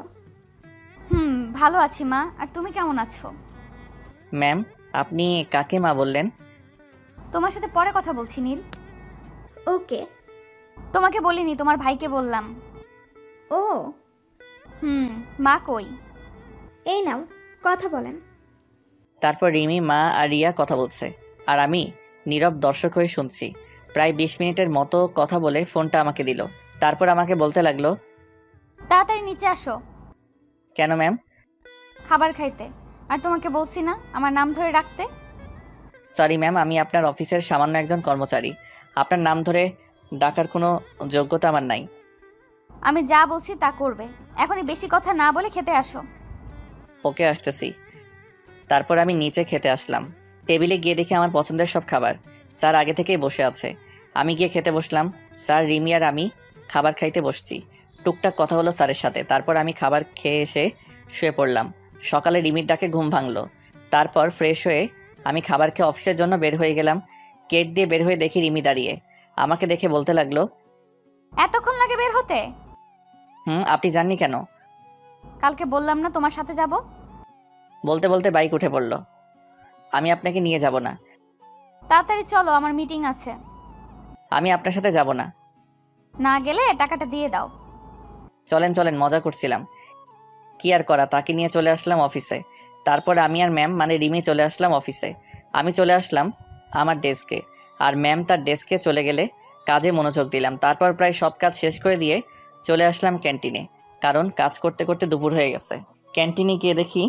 ভালো আছি মা, আর তুমি কেমন আছো? ম্যাম, আপনি কাকে মা বললেন? তোমার সাথে পরে কথা বলছি নীল। ওকে। তোমাকে বলিনি, তোমার ভাইকে বললাম। ও মা কই? এই নাও, কথা বলেন। তারপর রিমি, মা আর রিয়া কথা বলছে, আর আমি নীরব দর্শক হয়ে শুনছি। প্রায় 20 মিনিটের মতো কথা বলে ফোনটা আমাকে দিল। তারপর আমাকে বলতে লাগলো, তাড়াতাড়ি নিচে আসো। কেন ম্যাম? খাবার খাইতে। আর তোমাকে বলছি না আমার নাম ধরে রাখতে? সরি ম্যাম, আমি আপনার অফিসের সামান্য একজন কর্মচারী। আপনার নাম ধরে ডাকার কোনো যোগ্যতা আমার নাই। আমি যা বলছি তা করবে। এখনই বেশি কথা না বলে খেতে আসো। ওকে, আসতেছি। তারপর আমি নিচে খেতে আসলাম। টেবিলে গিয়ে দেখি আমার পছন্দের সব খাবার। স্যার আগে থেকেই বসে আছে। আমি গিয়ে খেতে বসলাম। স্যার, রিমি আর আমি খাবার খাইতে বসছি। টুকটাক কথা হলো স্যারের সাথে। তারপর আমি খাবার খেয়ে এসে শুয়ে পড়লাম। সকালে রিমির ডাকে ঘুম ভাঙলো। তারপর ফ্রেশ হয়ে আমি খাবার খেয়ে অফিসের জন্য বের হয়ে গেলাম। গেট দিয়ে বের হয়ে দেখি রিমি দাঁড়িয়ে। আমাকে দেখে বলতে লাগলো, এতক্ষণ লাগে বের হতে? আপনি জাননি কেন? কালকে বললাম না তোমার সাথে যাব? বলতে বলতে বাইক উঠে পড়ল। আমি আপনাকে নিয়ে যাব না। তাড়াতাড়ি চলো, আমার মিটিং আছে। আমি আপনার সাথে যাব না। না গেলে টাকাটা দিয়ে দাও। চলেন চলেন, মজা করছিলাম। কি আর করা, তাকে নিয়ে চলে আসলাম অফিসে। তারপর আমি আর ম্যাম মানে রিমি চলে আসলাম অফিসে। আমি চলে আসলাম আমার ডেস্কে, আর ম্যাম তার ডেস্কে চলে গেলে কাজে মনোযোগ দিলাম। তারপর প্রায় সব কাজ শেষ করে দিয়ে চলে আসলাম ক্যান্টিনে, কারণ কাজ করতে করতে দুপুর হয়ে গেছে। ক্যান্টিনে গিয়ে দেখি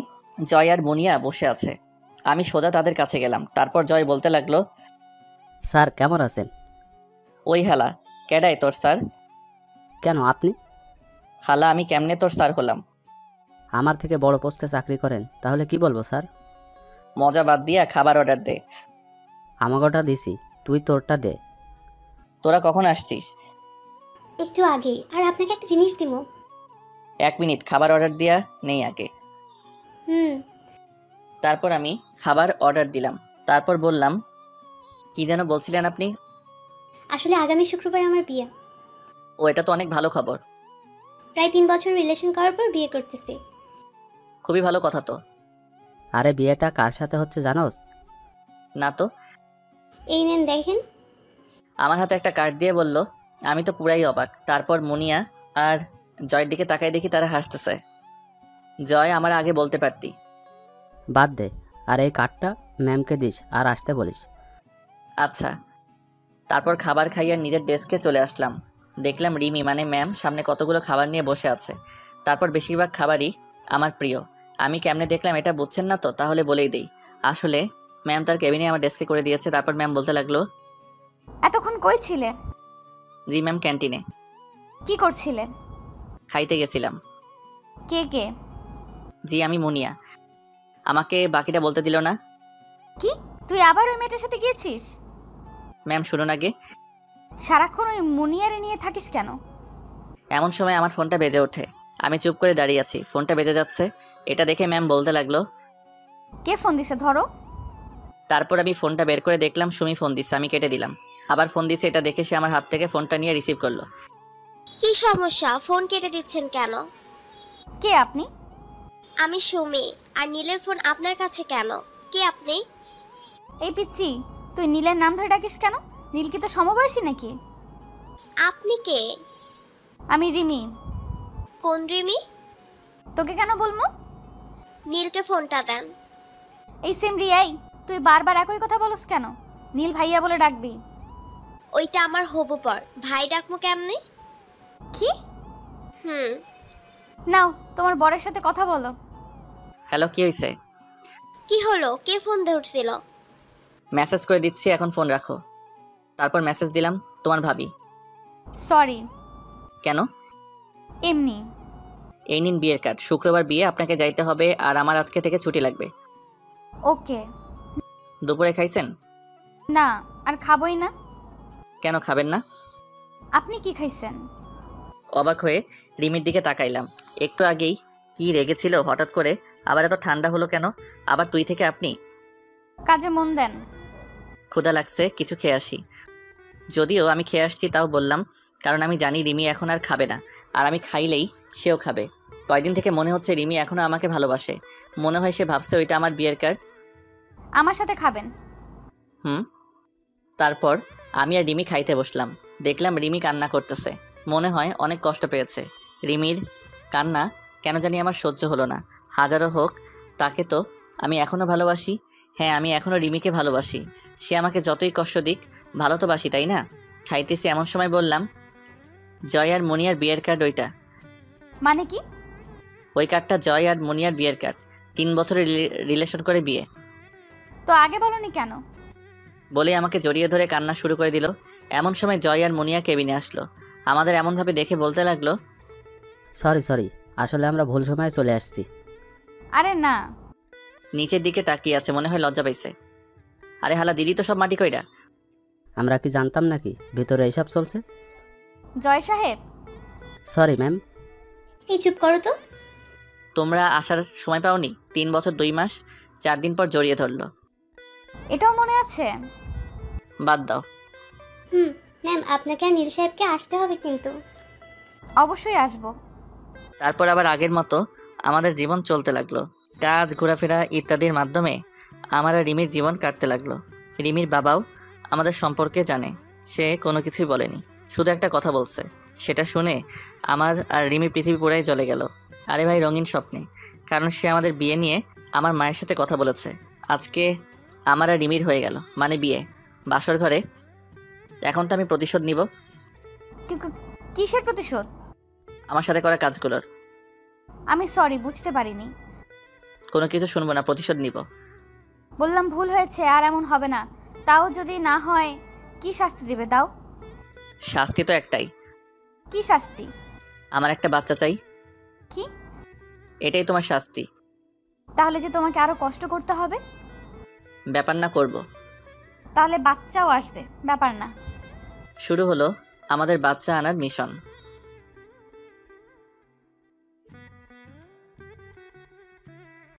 জয় আর মুনিয়া বসে আছে। আমি সোজা তাদের কাছে গেলাম। তারপর জয় বলতে লাগলো, স্যার কেমন আছেন? ওই হালা, কেডাই তোর স্যার? কেন আপনি? হালা, আমি কেমনে তোর স্যার হলাম? আমার থেকে বড় পোস্টে চাকরি করেন, তাহলে কি বলবো স্যার? মজা বাদ দিয়া খাবার অর্ডার দে। আমাগোটা দিছি, তুই তোরটা দে। তোরা কখন আসছিস? একটু আগেই। আর আপনাকে একটা জিনিস দিব। 1 মিনিট, খাবার অর্ডার দিয়া নেই আগে। তারপর আমি খাবার অর্ডার দিলাম। তারপর বললাম, কি যেন বলছিলেন আপনি? আসলে আগামী শুক্রবার আমার বিয়ে। ও, এটা তো অনেক ভালো খবর। প্রায় 3 বছর রিলেশন করার পর বিয়ে করতেছি। খুবই ভালো কথা তো। আরে বিয়েটা কার সাথে হচ্ছে জানোস? না তো। এই নেন দেখেন। আমার হাতে একটা কার্ড দিয়ে বলল। আমি তো পুরাই অবাক। তারপর মুনিয়া আর জয়ের দিকে তাকাই দেখি তারা হাসতেছে। জয়, আমার আগে বলতে পারতি। বাদ দে, আর এই কার্ডটা ম্যামকে দিস আর আসতে বলিস। আচ্ছা। তারপর খাবার খাইয়া নিজের ডেস্কে চলে আসলাম। দেখলাম রিমি মানে ম্যাম সামনে কতগুলো খাবার নিয়ে বসে আছে। তারপর বেশিরভাগ খাবারই আমার প্রিয়। আমি কেমনে দেখলাম এটা বুঝছেন না তো? তাহলে বলেই দেই। আসলে ম্যাম তার কেবিনে আমার ডেস্কে করে দিয়েছে। তারপর ম্যাম বলতে লাগলো, এতক্ষণ কই ছিলে? জি ম্যাম, ক্যান্টিনে। কি করছিলে? খাইতে গেছিলাম। কে কে? জি, আমি মুনিয়া। আমাকে বাকিটা বলতে দিল না। কি, তুই আবার ওই মেয়েটার সাথে গিয়েছিস? ম্যাম শুনুন আগে। সারাক্ষণ ওই মুনিয়ারে নিয়ে থাকিস কেন? এমন সময় আমার ফোনটা বেজে ওঠে। আমি চুপ করে দাঁড়িয়ে আছি। ফোনটা বেজে যাচ্ছে। এটা দেখে ম্যাম বলতে লাগলো, কে ফোন দিছে ধরো। তারপর আমি ফোনটা বের করে দেখলাম সুমি ফোন দিচ্ছে। আমি কেটে দিলাম। আবার ফোন দিচ্ছে। এটা দেখে সে আমার হাত থেকে ফোনটা নিয়ে রিসিভ করলো। কি সমস্যা? ফোন কেটে দিচ্ছেন কেন? কে আপনি? আমি সুমি। আর নীলের ফোন আপনার কাছে কেন? কে আপনি? এই পিচ্চি, তুই নীলের নাম ধরে ডাকিস কেন? নীল কি তো সমবয়সী নাকি? আপনি কে? আমি রিমি। কোন রিমি? তোকে কেন বলবো? নীলকে ফোনটা দেন। এই সেম রিয়াই, তুই বারবার একই কথা বলস কেন? নীল ভাইয়া বলে ডাকবি। ওইটা আমার হবু পর। ভাই ডাকমু কেমনে? কি? হুম। নাও, তোমার বরের সাথে কথা বলো। হ্যালো, কি হয়েছে? কি হলো? কে ফোন ধরছিল? মেসেজ করে দিচ্ছি, এখন ফোন রাখো। তারপর মেসেজ দিলাম, তোমার ভাবি। সরি। কেন? এমনি। এই নিন বিয়ের কার্ড। শুক্রবার বিয়ে, আপনাকে যাইতে হবে। আর আমার আজকে থেকে ছুটি লাগবে। ওকে। দুপুরে খাইছেন? না, আর খাবোই না। কেন খাবেন না? আপনি কি খাইছেন? অবাক হয়ে রিমির দিকে তাকাইলাম। একটু আগেই কি রেগেছিল, হঠাৎ করে আবার এত ঠান্ডা হলো কেন? আবার তুই থেকে আপনি? কাজে মন দেন। ক্ষুধা লাগছে, কিছু খেয়ে আসি। যদিও আমি খেয়ে আসছি তাও বললাম, কারণ আমি জানি রিমি এখন আর খাবে না, আর আমি খাইলেই সেও খাবে। কয়দিন থেকে মনে হচ্ছে রিমি এখনও আমাকে ভালোবাসে। মনে হয় সে ভাবছে ওইটা আমার বিয়ের কার্ড। আমার সাথে খাবেন? তারপর আমি আর রিমি খাইতে বসলাম। দেখলাম রিমি কান্না করতেছে, মনে হয় অনেক কষ্ট পেয়েছে। রিমির কান্না কেন জানি আমার সহ্য হলো না। হাজারো হোক, তাকে তো আমি এখনও ভালোবাসি। হ্যাঁ, আমি এখনও রিমিকে ভালোবাসি। সে আমাকে যতই কষ্ট দিক, ভালো তো বাসি, তাই না? খাইতেছি এমন সময় বললাম, জয় আর মনিয়ার বিয়ের কার্ড ওইটা। মানে কি? ওই কার্ডটা জয় আর মনিয়ার বিয়ের কার্ড। 3 বছরের রিলেশন করে বিয়ে। তো আগে বলনি কেন? বলে আমাকে জড়িয়ে ধরে কান্না শুরু করে দিল। এমন সময় জয় আর মনিয়া কেবিনে আসলো। আমাদের এমনভাবে দেখে বলতে লাগলো, সরি, আসলে আমরা ভুল সময়ে চলে আসছি। আরে না। নিচের দিকে তাকিয়ে আছে, মনে হয় লজ্জা পাইছে। আরে হালা, দিদি তো সব মাটি কইরা। আমরা কি জানতাম নাকি ভিতরে এইসব চলছে? জয় সাহেব। Sorry ma'am. এই চুপ করো তো। তোমরা আসার সময় পাওনি? 3 বছর 2 মাস 4 দিন পর জড়িয়ে ধরলো। এটাও মনে আছে? বাদ দাও। ম্যাম, আপনাকে আর নীল সাহেবকে আসতে হবে কিন্তু। অবশ্যই আসবো। তারপর আবার আগের মতো আমাদের জীবন চলতে লাগলো। কাজ, ঘোরাফেরা ইত্যাদির মাধ্যমে আমার আর রিমির জীবন কাটতে লাগলো। রিমির বাবাও আমাদের সম্পর্কে জানে। সে কোনো কিছুই বলেনি, শুধু একটা কথা বলছে। সেটা শুনে আমার আর রিমির পৃথিবী পুরাই জ্বলে গেল। আরে ভাই, রঙিন স্বপ্নে। কারণ সে আমাদের বিয়ে নিয়ে আমার মায়ের সাথে কথা বলেছে। আজকে আমার আর রিমির হয়ে গেল, মানে বিয়ে, বাসর ঘরে। এখন তো আমি প্রতিশোধ নিব। কিসের প্রতিশোধ? আমার সাথে করা কাজগুলোর। আমি সরি, বুঝতে পারিনি। কোনো কিছু শুনবো না, প্রতিশোধ নিব। বললাম ভুল হয়েছে, আর এমন হবে না। তাও যদি না হয়, কি শাস্তি দেবে দাও? শাস্তি তো একটাই। কি শাস্তি? আমার একটা বাচ্চা চাই। কি? এটাই তোমার শাস্তি। তাহলে যে তোমাকে আরো কষ্ট করতে হবে? ব্যাপার না, করব। তাহলে বাচ্চাও আসবে, ব্যাপার না। শুরু হলো আমাদের বাচ্চা আনার মিশন।